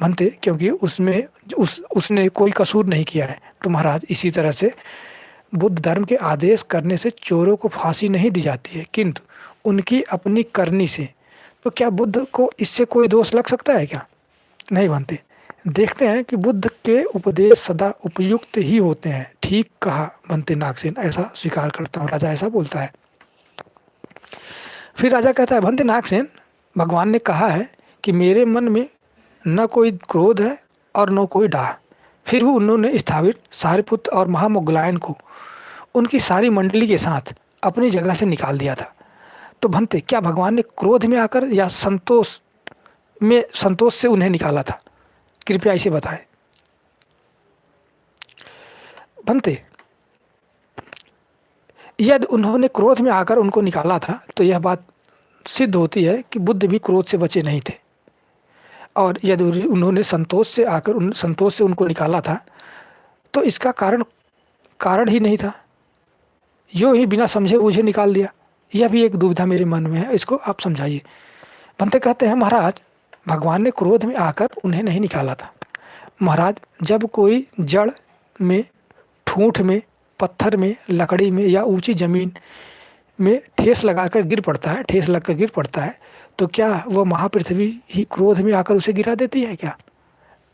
बनते? क्योंकि उसने कोई कसूर नहीं किया है। तो महाराज, इसी तरह से बुद्ध धर्म के आदेश करने से चोरों को फांसी नहीं दी जाती है, किंतु उनकी अपनी करनी से। तो क्या बुद्ध को इससे कोई दोष लग सकता है क्या? नहीं बनते। देखते हैं कि बुद्ध के उपदेश सदा उपयुक्त ही होते हैं। ठीक कहा बनते नागसेन, ऐसा स्वीकार करता हूँ। राजा ऐसा बोलता है। फिर राजा कहता है, बनते नागसेन, भगवान ने कहा है कि मेरे मन में न कोई क्रोध है और न कोई डाह। फिर वो उन्होंने स्थापित सारिपुत्र और महामोगलायन को उनकी सारी मंडली के साथ अपनी जगह से निकाल दिया था। तो भंते, क्या भगवान ने क्रोध में आकर या संतोष से उन्हें निकाला था? कृपया इसे बताएं। भंते, यदि उन्होंने क्रोध में आकर उनको निकाला था तो यह बात सिद्ध होती है कि बुद्ध भी क्रोध से बचे नहीं थे। और यदि उन्होंने संतोष से उनको निकाला था तो इसका कारण ही नहीं था, यूँ ही बिना समझे मुझे निकाल दिया। यह भी एक दुविधा मेरे मन में है, इसको आप समझाइए। बनते कहते हैं, महाराज, भगवान ने क्रोध में आकर उन्हें नहीं निकाला था। महाराज, जब कोई जड़ में, ठूंठ में, पत्थर में, लकड़ी में या ऊंची जमीन में ठेस लगाकर गिर पड़ता है, तो क्या वह महापृथ्वी ही क्रोध में आकर उसे गिरा देती है क्या?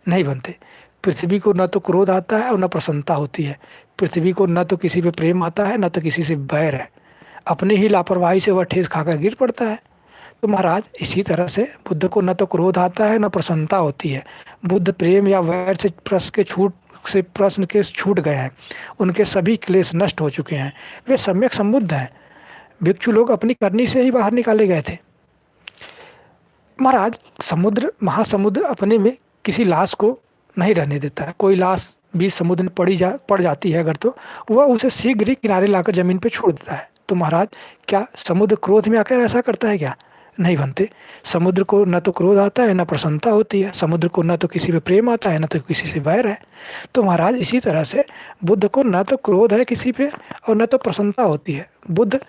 नहीं बनते। पृथ्वी को न तो क्रोध आता है और न प्रसन्नता होती है। पृथ्वी को न तो किसी पे प्रेम आता है, न तो किसी से बैर है। अपनी ही लापरवाही से वह ठेस खाकर गिर पड़ता है। तो महाराज, इसी तरह से बुद्ध को न तो क्रोध आता है न प्रसन्नता होती है। बुद्ध प्रेम या वैर से प्रश्न के छूट गए हैं। उनके सभी क्लेश नष्ट हो चुके हैं। वे सम्यक संबुद्ध हैं। भिक्षु लोग अपनी करनी से ही बाहर निकाले गए थे। महाराज, महासमुद्र अपने में किसी लाश को नहीं रहने देता है। कोई लाश बीच समुद्र में पड़ जाती है अगर, तो वह उसे शीघ्र ही किनारे लाकर जमीन पर छोड़ देता है। तो महाराज, क्या समुद्र क्रोध में आकर ऐसा करता है क्या? नहीं बनते। समुद्र को न तो क्रोध आता है न प्रसन्नता होती है। समुद्र को न तो किसी पे प्रेम आता है न तो किसी से बैर है। तो महाराज, इसी तरह से बुद्ध को न तो क्रोध है किसी पे और न तो प्रसन्नता होती है। बुद्ध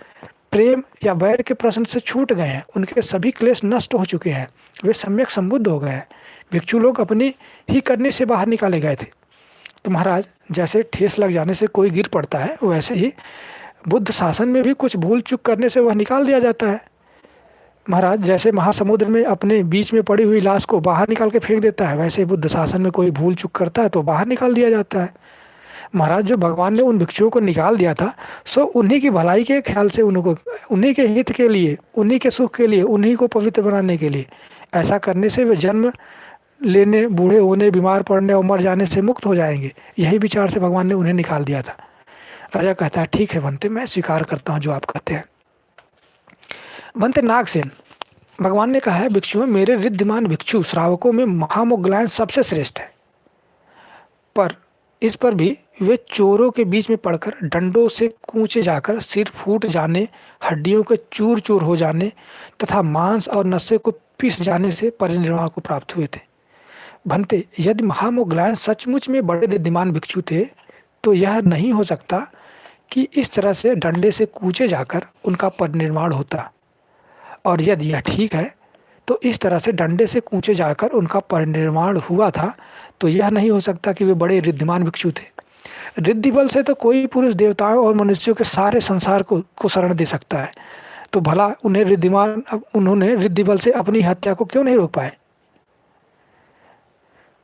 प्रेम या बैर के प्रश्न से छूट गए हैं। उनके सभी क्लेश नष्ट हो चुके हैं। वे सम्यक संबुद्ध हो गए हैं। भिक्षु लोग अपनी ही करने से बाहर निकाले गए थे। तो महाराज, जैसे ठेस लग जाने से कोई गिर पड़ता है, वैसे ही बुद्ध शासन में भी कुछ भूल चूक करने से वह निकाल दिया जाता है। महाराज, जैसे महासमुद्र में अपने बीच में पड़ी हुई लाश को बाहर निकाल के फेंक देता है, वैसे बुद्ध शासन में कोई भूल चूक करता है तो बाहर निकाल दिया जाता है। महाराज, जो भगवान ने उन भिक्षुओं को निकाल दिया था, सो उन्हीं की भलाई के ख्याल से, उन्हीं के हित के लिए, उन्हीं के सुख के लिए, उन्हीं को पवित्र बनाने के लिए। ऐसा करने से वे जन्म लेने, बूढ़े होने, बीमार पड़ने और मर जाने से मुक्त हो जाएंगे। यही विचार से भगवान ने उन्हें निकाल दिया था। राजा कहता है ठीक है बनते, मैं स्वीकार करता हूँ जो आप कहते हैं। बनते नागसेन, भगवान ने कहा है भिक्षुओं, मेरे रिद्धिमान भिक्षु श्रावकों में महामोगलायन सबसे श्रेष्ठ है, पर इस पर भी वे चोरों के बीच में पड़कर डंडों से कूचे जाकर सिर फूट जाने, हड्डियों के चूर चूर हो जाने तथा मांस और नशे को पिस जाने से परिनिर्वाण को प्राप्त हुए थे। भंते, यदि महामोगलायन सचमुच में बड़े बुद्धिमान भिक्षु थे तो यह नहीं हो सकता कि इस तरह से डंडे से कूचे जाकर उनका परिनिर्वाण होता, और यदि यह ठीक है तो इस तरह से डंडे से कूचे जाकर उनका परिनिर्वाण हुआ था, तो यह नहीं हो सकता कि वे बड़े रिद्धिमान भिक्षु थे। रिद्धि बल से तो कोई पुरुष देवताओं और मनुष्यों के सारे संसार को शरण दे सकता है, तो भला उन्होंने रिद्धि बल से अपनी हत्या को क्यों नहीं रोक पाए।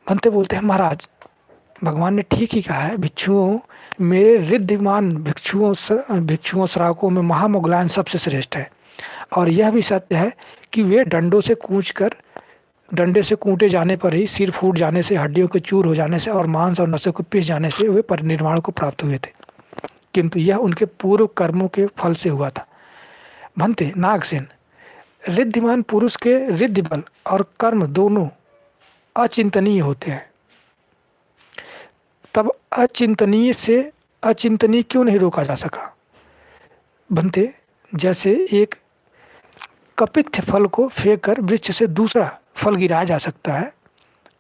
भंते बोलते हैं महाराज, भगवान ने ठीक ही कहा है, भिक्षुओं, मेरे रिद्धिमान भिक्षुओं श्रावकों में महामोगलायन सबसे श्रेष्ठ है, और यह भी सत्य है कि वे डंडे से कूटे जाने पर ही, सिर फूट जाने से, हड्डियों के चूर हो जाने से और मांस और नसों को पिस जाने से वे परिनिर्वाण को प्राप्त हुए थे, किंतु यह उनके पूर्व कर्मों के फल से हुआ था। भंते नागसेन, रिद्धिमान पुरुष के रिद्धि बल और कर्म दोनों अचिंतनीय होते हैं, तब अचिंतनीय से अचिंतनीय क्यों नहीं रोका जा सका। भंते, जैसे एक कपित्थ फल को फेंक कर वृक्ष से दूसरा फल गिराया जा सकता है,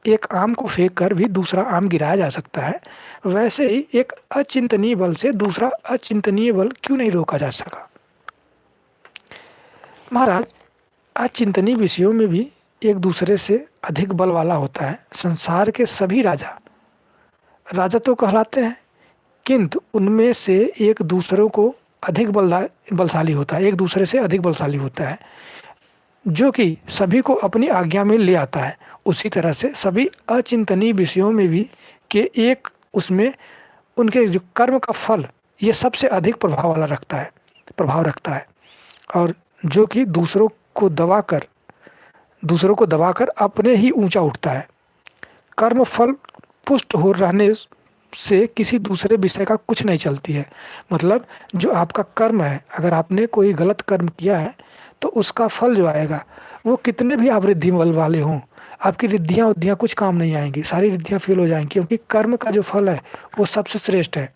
एक आम को फेंक कर भी दूसरा आम गिराया जा सकता है, वैसे ही एक अचिंतनीय बल से दूसरा अचिंतनीय बल क्यों नहीं रोका जा सका। महाराज, अचिंतनीय विषयों में भी एक दूसरे से अधिक बल वाला होता है। संसार के सभी राजा तो कहलाते हैं, किंतु उनमें से एक दूसरों को अधिक बलशाली होता है, एक दूसरे से अधिक बलशाली होता है, जो कि सभी को अपनी आज्ञा में ले आता है। उसी तरह से सभी अचिंतनीय विषयों में भी के एक उसमें उनके जो कर्म का फल ये सबसे अधिक प्रभाव रखता है, और जो कि दूसरों को दबाकर अपने ही ऊंचा उठता है। कर्म फल पुष्ट हो रहने से किसी दूसरे विषय का कुछ नहीं चलती है। मतलब जो आपका कर्म है, अगर आपने कोई गलत कर्म किया है तो उसका फल जो आएगा वो कितने भी आप रिद्धि बल वाले हों, आपकी रिद्धियाँ कुछ काम नहीं आएंगी, सारी रिद्धियाँ फेल हो जाएंगी, क्योंकि कर्म का जो फल है वो सबसे श्रेष्ठ है,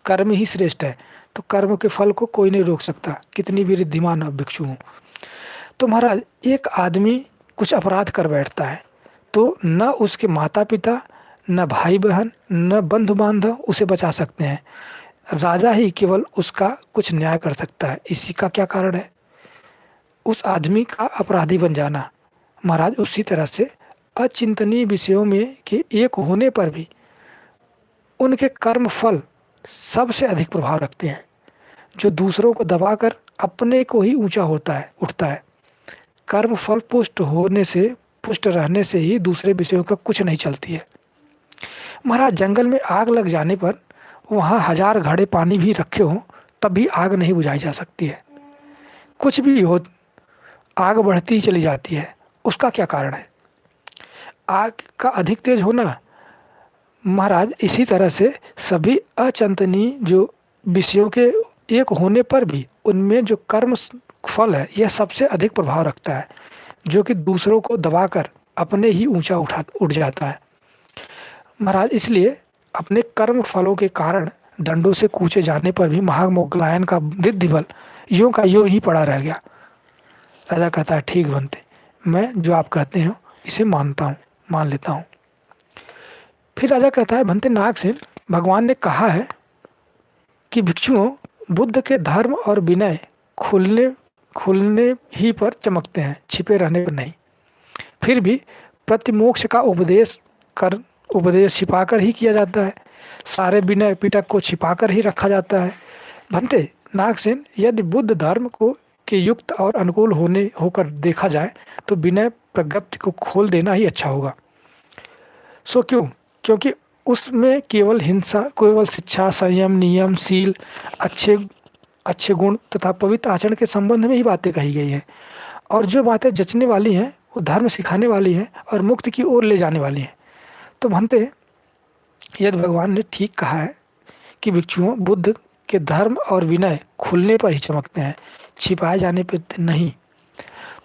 कर्म ही श्रेष्ठ है। तो कर्म के फल को कोई नहीं रोक सकता, कितनी भी रिद्धिमान भिक्षु हों। तो महाराज, एक आदमी कुछ अपराध कर बैठता है तो न उसके माता पिता, न भाई बहन, न बंधु बांधव उसे बचा सकते हैं, राजा ही केवल उसका कुछ न्याय कर सकता है। इसी का क्या कारण है? उस आदमी का अपराधी बन जाना। महाराज, उसी तरह से अचिंतनीय विषयों में के एक होने पर भी उनके कर्म फल सबसे अधिक प्रभाव रखते हैं, जो दूसरों को दबाकर अपने को ही ऊंचा उठता है। कर्म फल पुष्ट रहने से ही दूसरे विषयों का कुछ नहीं चलती है। महाराज, जंगल में आग लग जाने पर वहाँ 1000 घड़े पानी भी रखे हों तब भी आग नहीं बुझाई जा सकती है। कुछ भी हो, आग बढ़ती ही चली जाती है। उसका क्या कारण है? आग का अधिक तेज होना। महाराज, इसी तरह से सभी अचिंतनीय जो विषयों के एक होने पर भी उनमें जो कर्म फल है यह सबसे अधिक प्रभाव रखता है, जो कि दूसरों को दबाकर अपने ही ऊंचा उठ जाता है। महाराज, इसलिए अपने कर्म फलों के कारण डंडों से कूचे जाने पर भी महामोगलायन का रिद्धि बल यूं का यूं ही पड़ा रह गया। राजा कहता है ठीक बनते, मैं जो आप कहते हो इसे मान लेता हूँ। फिर राजा कहता है बनते नागसेन, भगवान ने कहा है कि भिक्षुओं, बुद्ध के धर्म और विनय खुलने ही पर चमकते हैं, छिपे रहने पर नहीं। फिर भी प्रतिमोक्ष का उपदेश छिपाकर ही किया जाता है, सारे विनय पिटक को छिपाकर ही रखा जाता है। भंते नागसेन, यदि बुद्ध धर्म के युक्त और अनुकूल होकर देखा जाए तो विनय प्रज्ञप्ति को खोल देना ही अच्छा होगा। सो क्यों? क्योंकि उसमें केवल शिक्षा, संयम, नियम, शील, अच्छे गुण तथा पवित्र आचरण के संबंध में ही बातें कही गई हैं, और जो बातें जचने वाली हैं वो धर्म सिखाने वाली हैं और मुक्ति की ओर ले जाने वाली हैं। तो भंते, यदि भगवान ने ठीक कहा है कि भिक्षुओं, बुद्ध के धर्म और विनय खुलने पर ही चमकते हैं, छिपाए जाने पर नहीं।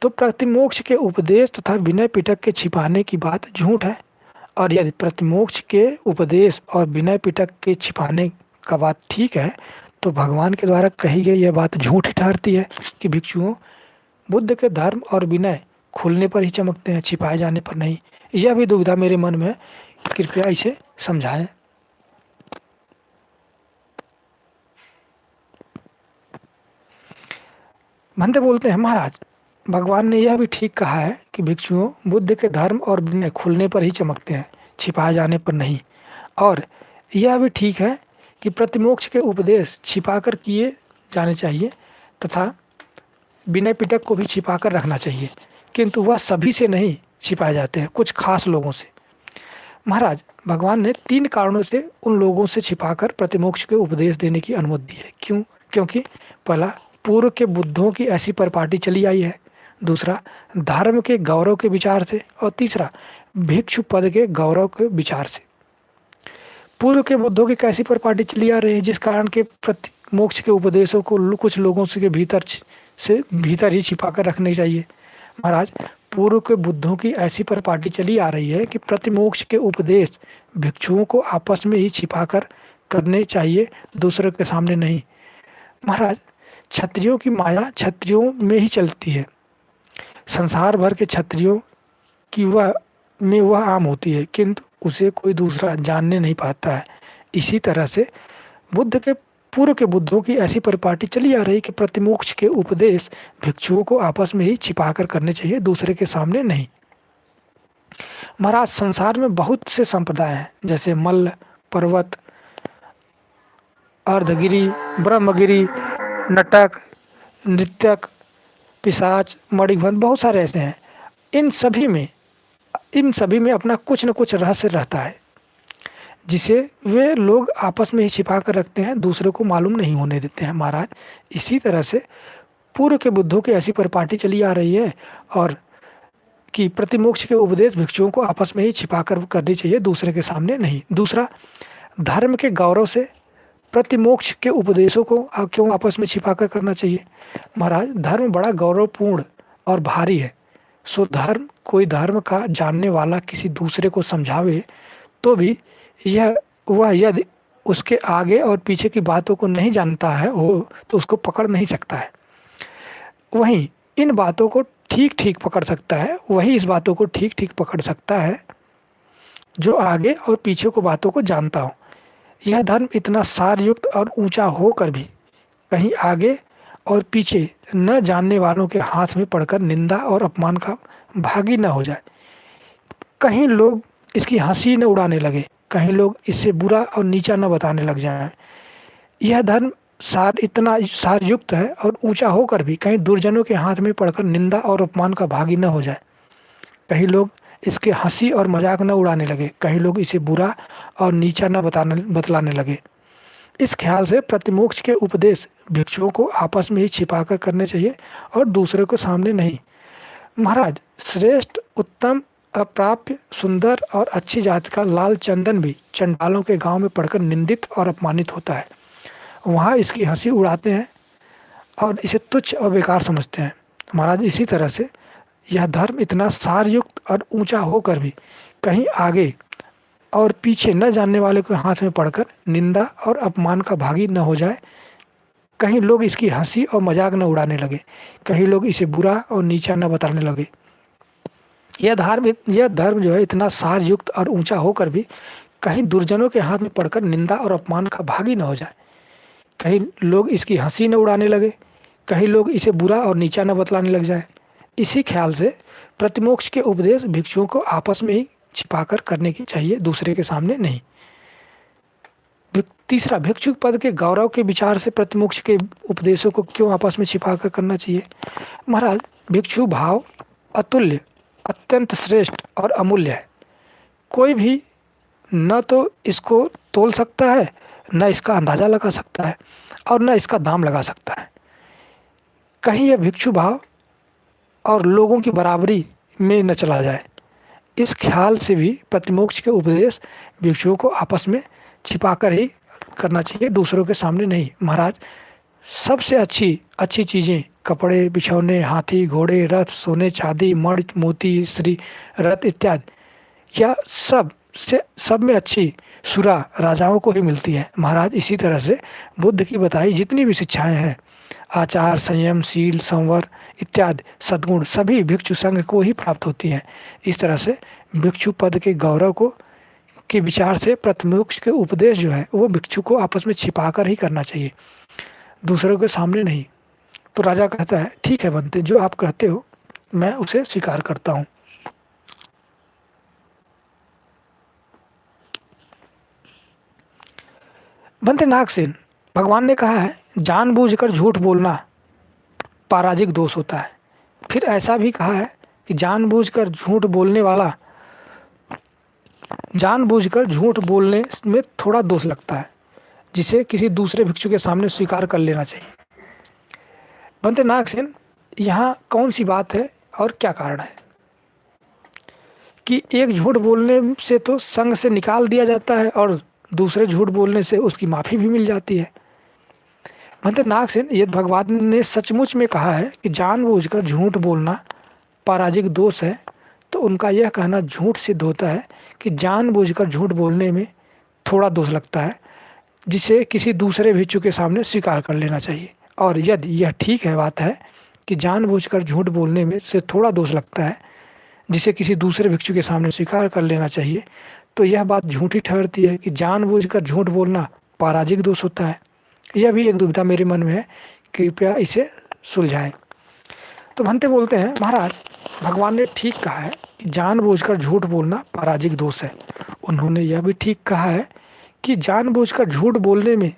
तो प्रतिमोक्ष के उपदेश तथा विनय पिटक के छिपाने की बात झूठ है, और यदि प्रतिमोक्ष के उपदेश और विनय पिटक के छिपाने का बात ठीक है, तो भगवान के द्वारा कही गई यह बात झूठ ठहरती है कि भिक्षुओं, बुद्ध के धर्म और विनय खुलने पर ही चमकते हैं, छिपाए जाने पर नहीं। यह भी दुविधा मेरे मन में, कृपया इसे समझाएं। मंदे बोलते हैं, महाराज, भगवान ने यह भी ठीक कहा है कि भिक्षुओं, बुद्ध के धर्म और विनय खुलने पर ही चमकते हैं, छिपाए जाने पर नहीं। और यह भी ठीक है कि प्रतिमोक्ष के उपदेश छिपाकर किए जाने चाहिए तथा विनय पिटक को भी छिपाकर रखना चाहिए, किंतु वह सभी से नहीं छिपाए जाते हैं, कुछ खास लोगों से। महाराज, भगवान ने 3 कारणों से उन लोगों से छिपाकर प्रतिमोक्ष के उपदेश देने की अनुमति दी है। क्यों? क्योंकि पहला, पूर्व के बुद्धों की ऐसी परिपाटी चली आई है। दूसरा, धर्म के गौरव के विचार से। और तीसरा, भिक्षु पद के गौरव के विचार से। पूर्व के बुद्धों की कैसी परिपाटी चली आ रही है, जिस कारण के प्रतिमोक्ष के उपदेशों को कुछ लोगों से भीतर ही छिपा कर रखने चाहिए। महाराज, पूर्व के बुद्धों की ऐसी परिपाटी चली आ रही है कि प्रतिमोक्ष के उपदेश भिक्षुओं को आपस में ही छिपाकर करने चाहिए, दूसरों के सामने नहीं। महाराज, क्षत्रियों की माया क्षत्रियों में ही चलती है। संसार भर के क्षत्रियों की वह आम होती है, किंतु उसे कोई दूसरा जानने नहीं पाता है। इसी तरह से पूर्व के बुद्धों की ऐसी परिपाटी चली आ रही कि प्रतिमोक्ष के उपदेश भिक्षुओं को आपस में ही छिपाकर करने चाहिए, दूसरे के सामने नहीं। महाराज, संसार में बहुत से संप्रदाय हैं, जैसे मल्ल, पर्वत, अर्धगिरी, ब्रह्मगिरी, नटक, नृत्यक, पिशाच, मणिग्रंथ, बहुत सारे ऐसे हैं। इन सभी में अपना कुछ न कुछ रहस्य रहता है, जिसे वे लोग आपस में ही छिपा कर रखते हैं, दूसरे को मालूम नहीं होने देते हैं। महाराज, इसी तरह से पूर्व के बुद्धों की ऐसी परिपाटी चली आ रही है और कि प्रतिमोक्ष के उपदेश भिक्षुओं को आपस में ही छिपा कर करनी चाहिए, दूसरे के सामने नहीं। दूसरा, धर्म के गौरव से प्रतिमोक्ष के उपदेशों को क्यों आपस में छिपा कर करना चाहिए। महाराज, धर्म बड़ा गौरवपूर्ण और भारी है। सो कोई धर्म का जानने वाला किसी दूसरे को समझावे तो भी वह यदि उसके आगे और पीछे की बातों को नहीं जानता है वो, तो उसको पकड़ नहीं सकता है। वहीं इन बातों को ठीक ठीक पकड़ सकता है, वही इस बातों को ठीक ठीक पकड़ सकता है जो आगे और पीछे को बातों को जानता हो। यह धर्म इतना सारयुक्त और ऊंचा होकर भी कहीं आगे और पीछे न जानने वालों के हाथ में पड़कर निंदा और अपमान का भागी न हो जाए। कहीं लोग इसकी हंसी न उड़ाने लगे, कहीं लोग इससे बुरा और नीचा न बताने लग जाएं। यह धर्म इतना सारयुक्त है और ऊंचा होकर भी कहीं दुर्जनों के हाथ में पड़कर निंदा और अपमान का भागी न हो जाए। कहीं लोग इसके हंसी और मजाक न उड़ाने लगे, कहीं लोग इसे बुरा और नीचा न बतलाने लगे। इस ख्याल से प्रतिमोक्ष के उपदेश भिक्षुओं को आपस में ही छिपा कर करने चाहिए और दूसरे को सामने नहीं। महाराज, श्रेष्ठ, उत्तम, अप्राप्य, सुंदर और अच्छी जाति का लाल चंदन भी चंडालों के गांव में पड़कर निंदित और अपमानित होता है। वहाँ इसकी हंसी उड़ाते हैं और इसे तुच्छ और बेकार समझते हैं। महाराज, इसी तरह से यह धर्म इतना सारयुक्त और ऊंचा होकर भी कहीं आगे और पीछे न जानने वाले के हाथ में पड़कर निंदा और अपमान का भागी न हो जाए। कहीं लोग इसकी हंसी और मजाक न उड़ाने लगे, कहीं लोग इसे बुरा और नीचा न बताने लगे। यह धर्म जो है इतना सारयुक्त और ऊंचा होकर भी कहीं दुर्जनों के हाथ में पड़कर निंदा और अपमान का भागी न हो जाए। कहीं लोग इसकी हंसी न उड़ाने लगे, कहीं लोग इसे बुरा और नीचा न बतलाने लग जाए। इसी ख्याल से प्रतिमोक्ष के उपदेश भिक्षुओं को आपस में ही छिपाकर करने की चाहिए, दूसरे के सामने नहीं। तीसरा, भिक्षु पद के गौरव के विचार से प्रतिमोक्ष के उपदेशों को क्यों आपस में छिपाकर करना चाहिए। महाराज, भिक्षु भाव अतुल्य, अत्यंत श्रेष्ठ और अमूल्य है। कोई भी न तो इसको तोल सकता है, न इसका अंदाज़ा लगा सकता है और न इसका दाम लगा सकता है। कहीं यह भिक्षु भाव और लोगों की बराबरी में न चला जाए। इस ख्याल से भी प्रतिमोक्ष के उपदेश भिक्षुओं को आपस में छिपाकर ही करना चाहिए, दूसरों के सामने नहीं। महाराज, सबसे अच्छी अच्छी चीज़ें, कपड़े, बिछौने, हाथी, घोड़े, रथ, सोने, चांदी, मणि, मोती, श्री रथ इत्यादि, यह सब में अच्छी सुरा राजाओं को ही मिलती है। महाराज, इसी तरह से बुद्ध की बताई जितनी भी शिक्षाएं हैं, आचार, संयम, शील, संवर इत्यादि सद्गुण, सभी भिक्षु संघ को ही प्राप्त होती हैं। इस तरह से भिक्षु पद के गौरव को के विचार से प्रतिमोक्ष के उपदेश जो है वो भिक्षु को आपस में छिपाकर ही करना चाहिए, दूसरों के सामने नहीं। तो राजा कहता है, ठीक है बनते, जो आप कहते हो मैं उसे स्वीकार करता हूँ। बनते नागसेन, भगवान ने कहा है जानबूझकर झूठ बोलना पराजिक दोष होता है। फिर ऐसा भी कहा है कि जानबूझकर झूठ बोलने में थोड़ा दोष लगता है, जिसे किसी दूसरे भिक्षु के सामने स्वीकार कर लेना चाहिए। बनते नागसेन, यहाँ कौन सी बात है और क्या कारण है कि एक झूठ बोलने से तो संघ से निकाल दिया जाता है और दूसरे झूठ बोलने से उसकी माफ़ी भी मिल जाती है। बनते नागसेन, यदि भगवान ने सचमुच में कहा है कि जानबूझकर झूठ बोलना पराजिक दोष है, तो उनका यह कहना झूठ सिद्ध होता है कि जानबूझकर झूठ बोलने में थोड़ा दोष लगता है, जिसे किसी दूसरे भिक्षु के सामने स्वीकार कर लेना चाहिए। और यदि यह ठीक है बात है कि जानबूझकर झूठ बोलने में से थोड़ा दोष लगता है, जिसे किसी दूसरे भिक्षु के सामने स्वीकार कर लेना चाहिए, तो यह बात झूठी ठहरती है कि जानबूझकर झूठ बोलना पराजिक दोष होता है। यह भी एक दुविधा मेरे मन में है, कृपया इसे सुलझाएं। तो भंते बोलते हैं, महाराज, भगवान ने ठीक कहा है कि जानबूझकर झूठ बोलना पराजिक दोष है। उन्होंने यह भी ठीक कहा है कि जानबूझकर झूठ बोलने में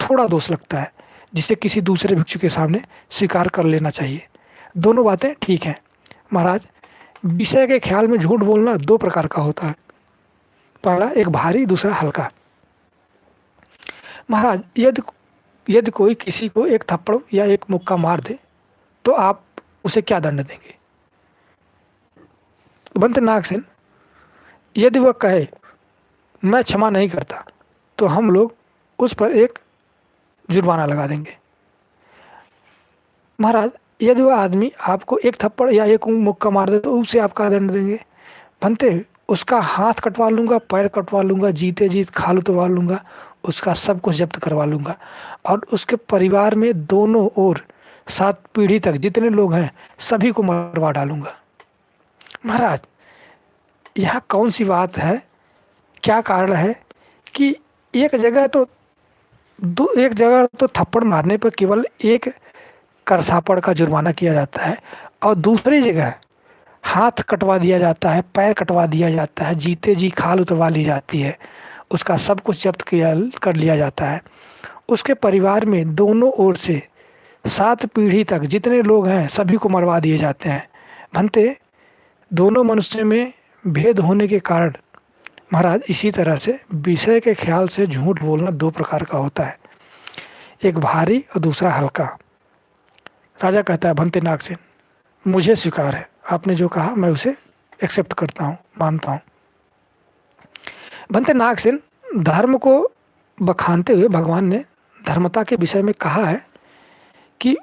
थोड़ा दोष लगता है, जिसे किसी दूसरे भिक्षु के सामने स्वीकार कर लेना चाहिए। दोनों बातें ठीक हैं। महाराज, विषय के ख्याल में झूठ बोलना दो प्रकार का होता है, पहला एक भारी, दूसरा हल्का। महाराज, यदि कोई किसी को एक थप्पड़ या एक मुक्का मार दे तो आप उसे क्या दंड देंगे? बनते नागसेन, यदि वह कहे मैं क्षमा नहीं करता, तो हम लोग उस पर एक जुर्माना लगा देंगे। महाराज, यदि वह आदमी आपको एक थप्पड़ या एक मुक्का मार दे तो उसे आप क्या दंड देंगे? बनते, उसका हाथ कटवा लूँगा, पैर कटवा लूँगा, जीते जीत खाल उतरवा लूँगा, उसका सब कुछ जब्त करवा लूँगा और उसके परिवार में दोनों ओर 7 पीढ़ी तक जितने लोग हैं सभी को मरवा डालूँगा। महाराज, यहाँ कौन सी बात है, क्या कारण है कि एक जगह तो थप्पड़ मारने पर केवल एक करसापड़ का जुर्माना किया जाता है और दूसरी जगह हाथ कटवा दिया जाता है, पैर कटवा दिया जाता है, जीते जी खाल उतरवा ली जाती है, उसका सब कुछ जब्त कर लिया जाता है। उसके परिवार में दोनों ओर से 7 पीढ़ी तक जितने लोग हैं सभी को मरवा दिए जाते हैं। भंते, दोनों मनुष्य में भेद होने के कारण महाराज, इसी तरह से विषय के ख्याल से झूठ बोलना दो प्रकार का होता है, एक भारी और दूसरा हल्का। राजा कहता है, भंते नागसेन, मुझे स्वीकार है, आपने जो कहा मैं उसे एक्सेप्ट करता हूँ, मानता हूँ। भंते नागसेन, धर्म को बखानते हुए भगवान ने धर्मता के विषय में कहा है कि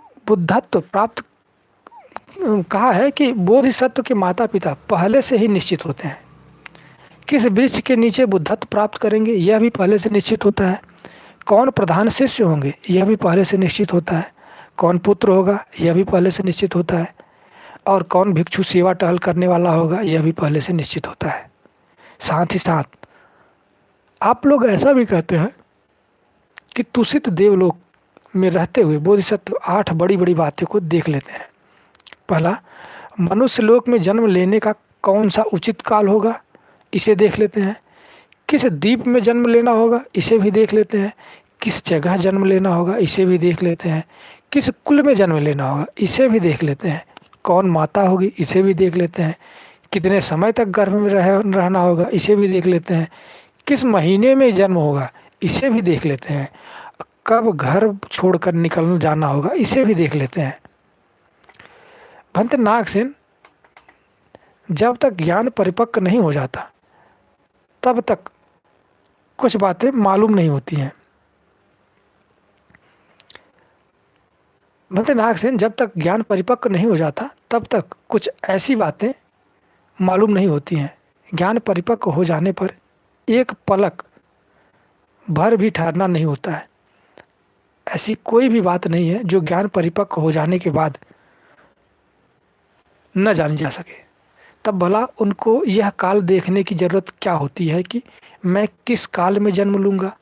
बोधिसत्व के माता पिता पहले से ही निश्चित होते हैं। किस वृक्ष के नीचे बुद्धत्व प्राप्त करेंगे यह भी पहले से निश्चित होता है। कौन प्रधान शिष्य होंगे यह भी पहले से निश्चित होता है। कौन पुत्र होगा यह भी पहले से निश्चित होता है। और कौन भिक्षु सेवा टहल करने वाला होगा यह भी पहले से निश्चित होता है। साथ ही साथ आप लोग ऐसा भी कहते हैं कि तुषित देवलोक में रहते हुए बोधिसत्व 8 बड़ी बड़ी बातें को देख लेते हैं। पहला, मनुष्य लोक में जन्म लेने का कौन सा उचित काल होगा इसे देख लेते हैं। किस द्वीप में जन्म लेना होगा इसे भी देख लेते हैं। किस जगह जन्म लेना होगा इसे भी देख लेते हैं। किस कुल में जन्म लेना होगा इसे भी देख लेते हैं। कौन माता होगी इसे भी देख लेते हैं। कितने समय तक गर्भ में रहना होगा इसे भी देख लेते हैं। किस महीने में जन्म होगा इसे भी देख लेते हैं। कब घर छोड़कर निकल जाना होगा इसे भी देख लेते हैं। भंते नागसेन, जब तक ज्ञान परिपक्व नहीं हो जाता तब तक कुछ बातें मालूम नहीं होती हैं। भंते नागसेन, जब तक ज्ञान परिपक्व नहीं हो जाता तब तक कुछ ऐसी बातें मालूम नहीं होती हैं। ज्ञान परिपक्व हो जाने पर एक पलक भर भी ठहरना नहीं होता है। ऐसी कोई भी बात नहीं है जो ज्ञान परिपक्व हो जाने के बाद न जानी जा सके। तब भला उनको यह काल देखने की जरूरत क्या होती है कि मैं किस काल में जन्म लूँगा।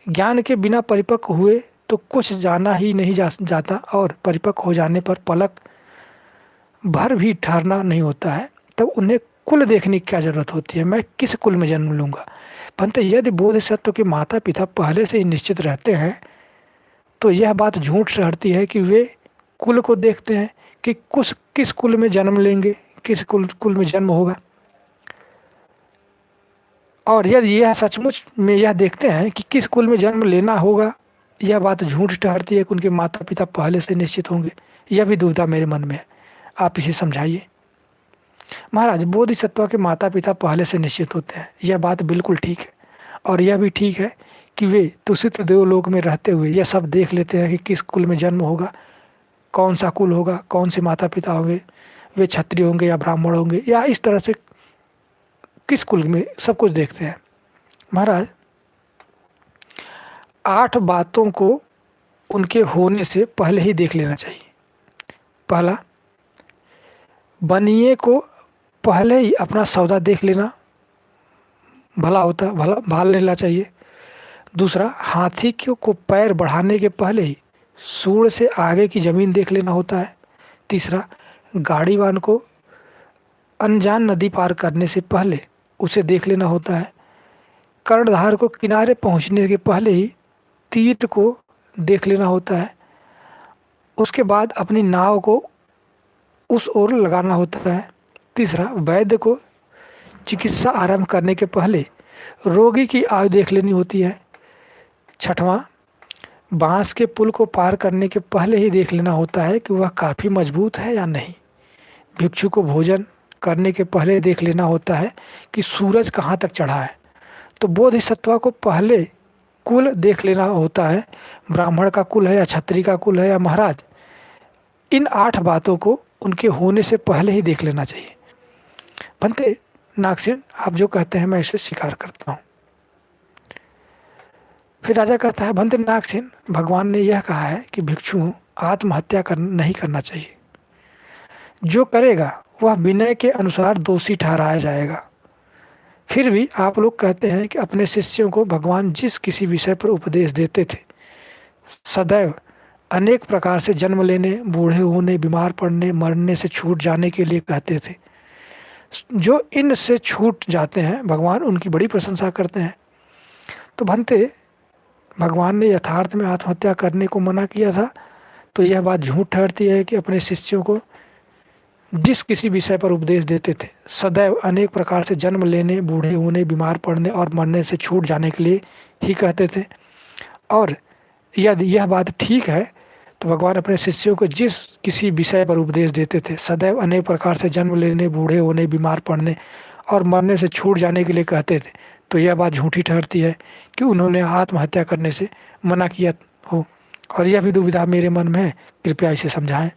ज्ञान के बिना परिपक्व हुए तो कुछ जाना ही नहीं जाता और परिपक्व हो जाने पर पलक भर भी ठहरना नहीं होता है। तब उन्हें कुल देखने की क्या जरूरत होती है, मैं किस कुल में जन्म लूँगा। परंतु यदि बोधिसत्व के माता पिता पहले से ही निश्चित रहते हैं तो यह बात झूठ ठहरती है कि वे कुल को देखते हैं कि किस कुल में जन्म लेंगे, किस कुल में जन्म होगा। और यदि यह सचमुच में यह देखते हैं कि किस कुल में जन्म लेना होगा, यह बात झूठ ठहरती है कि उनके माता पिता पहले से निश्चित होंगे। यह भी दुविधा मेरे मन में है, आप इसे समझाइए। महाराज, बोधिसत्व के माता पिता पहले से निश्चित होते हैं, यह बात बिल्कुल ठीक है। और यह भी ठीक है कि वे तुषित देवलोक में रहते हुए यह सब देख लेते हैं कि किस कुल में जन्म होगा, कौन सा कुल होगा, कौन से माता पिता होंगे, वे क्षत्रिय होंगे या ब्राह्मण होंगे, या इस तरह से किस कुल में, सब कुछ देखते हैं। महाराज, 8 बातों को उनके होने से पहले ही देख लेना चाहिए। पहला, बनिए को पहले ही अपना सौदा देख लेना भला होता, भला भाल लेना चाहिए। दूसरा, हाथी को पैर बढ़ाने के पहले ही सूंड से आगे की ज़मीन देख लेना होता है। तीसरा, गाड़ीवान को अनजान नदी पार करने से पहले उसे देख लेना होता है। कर्णधार को किनारे पहुंचने के पहले ही तीर को देख लेना होता है। उसके बाद अपनी नाव को उस ओर लगाना होता है। तीसरा, वैद्य को चिकित्सा आरंभ करने के पहले रोगी की आयु देख लेनी होती है। छठवां, बांस के पुल को पार करने के पहले ही देख लेना होता है कि वह काफ़ी मजबूत है या नहीं। भिक्षु को भोजन करने के पहले देख लेना होता है कि सूरज कहाँ तक चढ़ा है। तो बोधिसत्व को पहले कुल देख लेना होता है, ब्राह्मण का कुल है या क्षत्रिय का कुल है या महाराज। इन 8 बातों को उनके होने से पहले ही देख लेना चाहिए। भंते नागसेन, आप जो कहते हैं मैं इसे स्वीकार करता हूँ। फिर राजा कहता है, भंते नागसेन, भगवान ने यह कहा है कि भिक्षु आत्महत्या नहीं करना चाहिए। जो करेगा वह विनय के अनुसार दोषी ठहराया जाएगा। फिर भी आप लोग कहते हैं कि अपने शिष्यों को भगवान जिस किसी विषय पर उपदेश देते थे सदैव अनेक प्रकार से जन्म लेने, बूढ़े होने, बीमार पड़ने, मरने से छूट जाने के लिए कहते थे। जो इन से छूट जाते हैं भगवान उनकी बड़ी प्रशंसा करते हैं। तो भंते, भगवान ने यथार्थ में आत्महत्या करने को मना किया था तो यह बात झूठ ठहरती है कि अपने शिष्यों को जिस किसी विषय पर उपदेश देते थे सदैव अनेक प्रकार से जन्म लेने, बूढ़े होने, बीमार पड़ने और मरने से छूट जाने के लिए ही कहते थे। और यदि यह बात ठीक है तो भगवान अपने शिष्यों को जिस किसी विषय पर उपदेश देते थे सदैव अनेक प्रकार से जन्म लेने, बूढ़े होने, बीमार पड़ने और मरने से छूट जाने के लिए कहते थे। तो यह बात झूठी ठहरती है कि उन्होंने आत्महत्या करने से मना किया हो। और यह भी दुविधा मेरे मन में है, कृपया इसे समझाएं।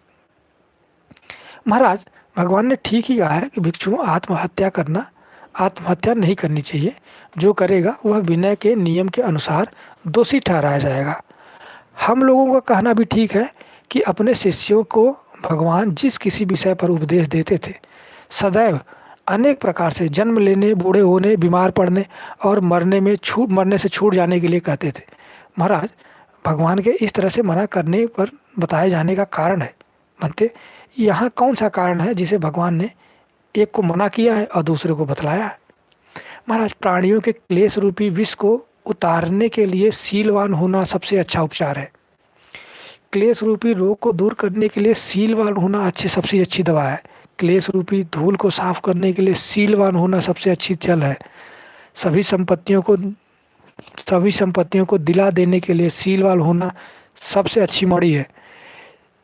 महाराज, भगवान ने ठीक ही कहा है कि भिक्षु आत्महत्या नहीं करनी चाहिए। जो करेगा वह विनय के नियम के अनुसार दोषी ठहराया जाएगा। हम लोगों का कहना भी ठीक है कि अपने शिष्यों को भगवान जिस किसी विषय पर उपदेश देते थे सदैव अनेक प्रकार से जन्म लेने, बूढ़े होने, बीमार पड़ने और मरने से छूट जाने के लिए कहते थे। महाराज, भगवान के इस तरह से मना करने पर बताए जाने का कारण है। बनते, यहाँ कौन सा कारण है जिसे भगवान ने एक को मना किया है और दूसरे को बतलाया है। महाराज, प्राणियों के क्लेश रूपी विष को उतारने के लिए शीलवान होना सबसे अच्छा उपचार है। क्लेश रूपी रोग को दूर करने के लिए शीलवान होना सबसे अच्छी दवा है। क्लेश रूपी धूल को साफ करने के लिए शीलवान होना सबसे अच्छी जल है। सभी संपत्तियों को दिला देने के लिए शीलवान होना सबसे अच्छी मणि है।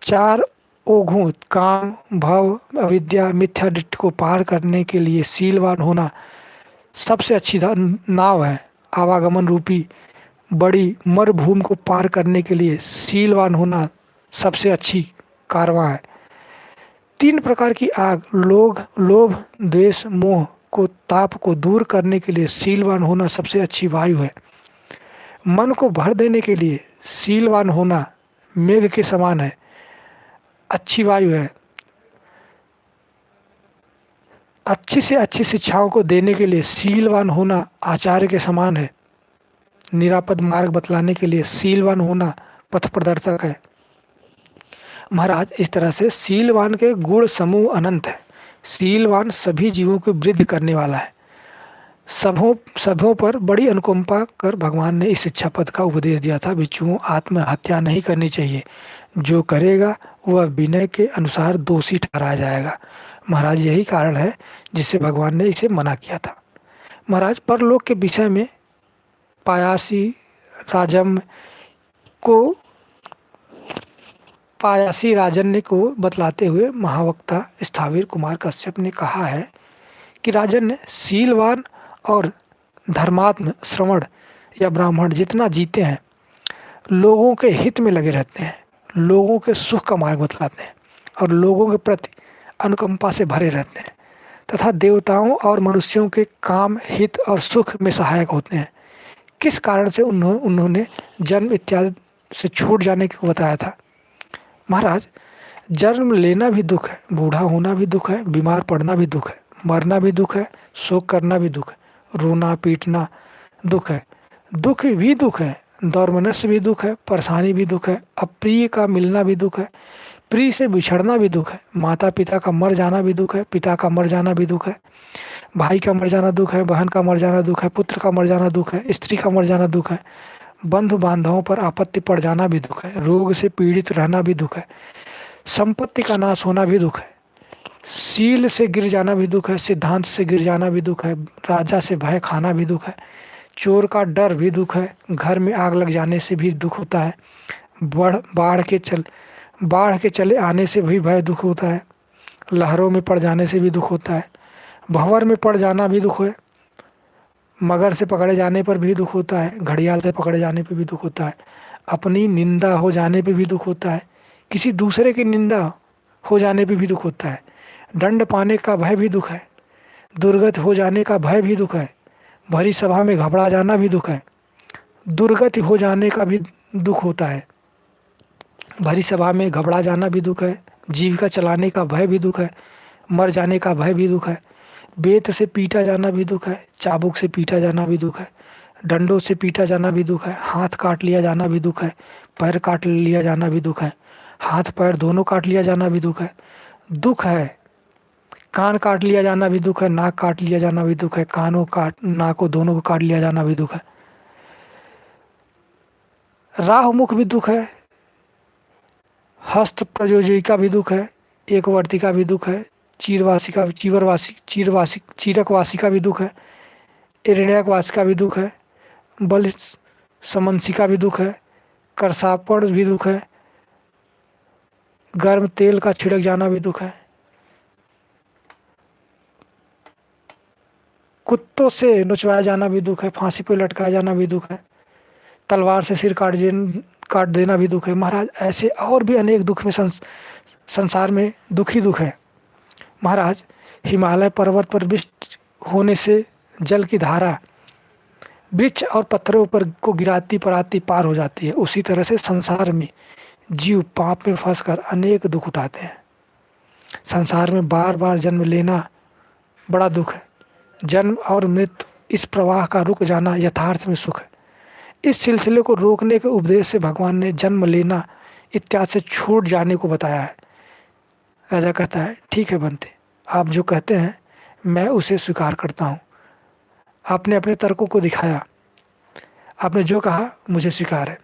4 ओघों काम, भव, अविद्या, मिथ्या दृष्टि को पार करने के लिए शीलवान होना सबसे अच्छी नाव है। आवागमन रूपी बड़ी मरुभूमि को पार करने के लिए शीलवान होना सबसे अच्छी कारवां है। 3 प्रकार की आग लोभ, द्वेष, मोह को ताप को दूर करने के लिए शीलवान होना सबसे अच्छी वायु है। मन को भर देने के लिए शीलवान होना मेघ के समान है, अच्छी वायु है। अच्छी से अच्छी शिक्षाओं को देने के लिए शीलवान होना आचार्य के समान है। निरापद मार्ग बतलाने के लिए शीलवान होना पथ प्रदर्शक है। महाराज, इस तरह से शीलवान के गुण समूह अनंत है। शीलवान सभी जीवों की वृद्धि करने वाला है। सबों पर बड़ी अनुकंपा कर भगवान ने इस शिक्षा पद का उपदेश दिया था। बिच्छुओं, आत्महत्या नहीं करनी चाहिए। जो करेगा वह विनय के अनुसार दोषी ठहराया जाएगा। महाराज, यही कारण है जिससे भगवान ने इसे मना किया था। महाराज, परलोक के विषय में पायासी राजन्य को बतलाते हुए महावक्ता स्थावीर कुमार कश्यप ने कहा है कि राजन्य, शीलवान और धर्मात्म श्रवण या ब्राह्मण जितना जीते हैं, लोगों के हित में लगे रहते हैं, लोगों के सुख का मार्ग बतलाते हैं और लोगों के प्रति अनुकंपा से भरे रहते हैं तथा देवताओं और मनुष्यों के काम, हित और सुख में सहायक होते हैं। किस कारण से उन्होंने जन्म इत्यादि से छूट जाने को बताया था? महाराज, जन्म लेना भी दुख है, बूढ़ा होना भी दुख है, बीमार पड़ना भी दुख है, मरना भी दुख है, शोक करना भी दुख है, रोना पीटना दुख है, दुख भी दुख है, दौर्मनस्य भी दुख है, परेशानी भी दुख है, अप्रिय का मिलना भी दुख है, प्रिय से बिछड़ना भी दुख है, माता पिता का मर जाना भी दुख है, पिता का मर जाना भी दुख है, भाई का मर जाना दुख है, बहन का मर जाना दुख है, पुत्र का मर जाना दुख है, स्त्री का मर जाना दुख है, बंधु बांधवों पर आपत्ति पड़ जाना भी दुख है, रोग से पीड़ित रहना भी दुख है, संपत्ति का नाश होना भी दुख है, शील से गिर जाना भी दुख है, सिद्धांत से गिर जाना भी दुख है, राजा से भय खाना भी दुख है, चोर का डर भी दुख है, घर में आग लग जाने से भी दुख होता है, बाढ़ के चले आने से भी भय दुख होता है, लहरों में पड़ जाने से भी दुख होता है, भंवर में पड़ जाना भी दुख है, मगर से पकड़े जाने पर भी दुख होता है, घड़ियाल से पकड़े जाने पर भी दुख होता है, अपनी निंदा हो जाने पर भी दुख होता है, किसी दूसरे की निंदा हो जाने पर भी दुख होता है, दंड पाने का भय भी दुख है, दुर्गत हो जाने का भय भी दुख है, भरी सभा में घबरा जाना भी दुख है, दुर्गति हो जाने का भी दुख होता है, भरी सभा में घबरा जाना भी दुख है, जीविका चलाने का भय भी दुख है, मर जाने का भय भी दुख है, बेत से पीटा जाना भी दुख है, चाबुक से पीटा जाना भी दुख है, डंडों से पीटा जाना भी दुख है, हाथ काट लिया जाना भी दुख है, पैर काट लिया जाना भी दुख है, हाथ पैर दोनों काट लिया जाना भी दुख है, दुख है, कान काट लिया जाना भी दुख है, नाक काट लिया जाना भी दुख है, नाकों दोनों को काट लिया जाना भी दुख है, राहु मुख भी दुख है, हस्त प्रयोजयी का भी दुख है, एक वर्ती का भी दुख है, चीरकवासी का भी दुख है, हिरण्यकवासी का भी दुख है, बल समंसी का भी दुख है, करसापण भी दुख है, गर्म तेल का छिड़क जाना भी दुख है, कुत्तों से नचवाया जाना भी दुख है, फांसी पर लटकाया जाना भी दुख है, तलवार से सिर काट देना भी दुख है। महाराज, ऐसे और भी अनेक दुख में संसार में दुख ही दुख है। महाराज, हिमालय पर्वत पर वृष्टि होने से जल की धारा वृक्ष और पत्थरों पर को गिराती पराती पार हो जाती है, उसी तरह से संसार में जीव पाप में फंसकर अनेक दुख उठाते हैं। संसार में बार बार जन्म लेना बड़ा दुख है। जन्म और मृत्यु, इस प्रवाह का रुक जाना यथार्थ में सुख है। इस सिलसिले को रोकने के उपदेश से भगवान ने जन्म लेना इत्यादि से छूट जाने को बताया है। राजा कहता है, ठीक है बनते, आप जो कहते हैं मैं उसे स्वीकार करता हूँ। आपने अपने तर्कों को दिखाया, आपने जो कहा मुझे स्वीकार है।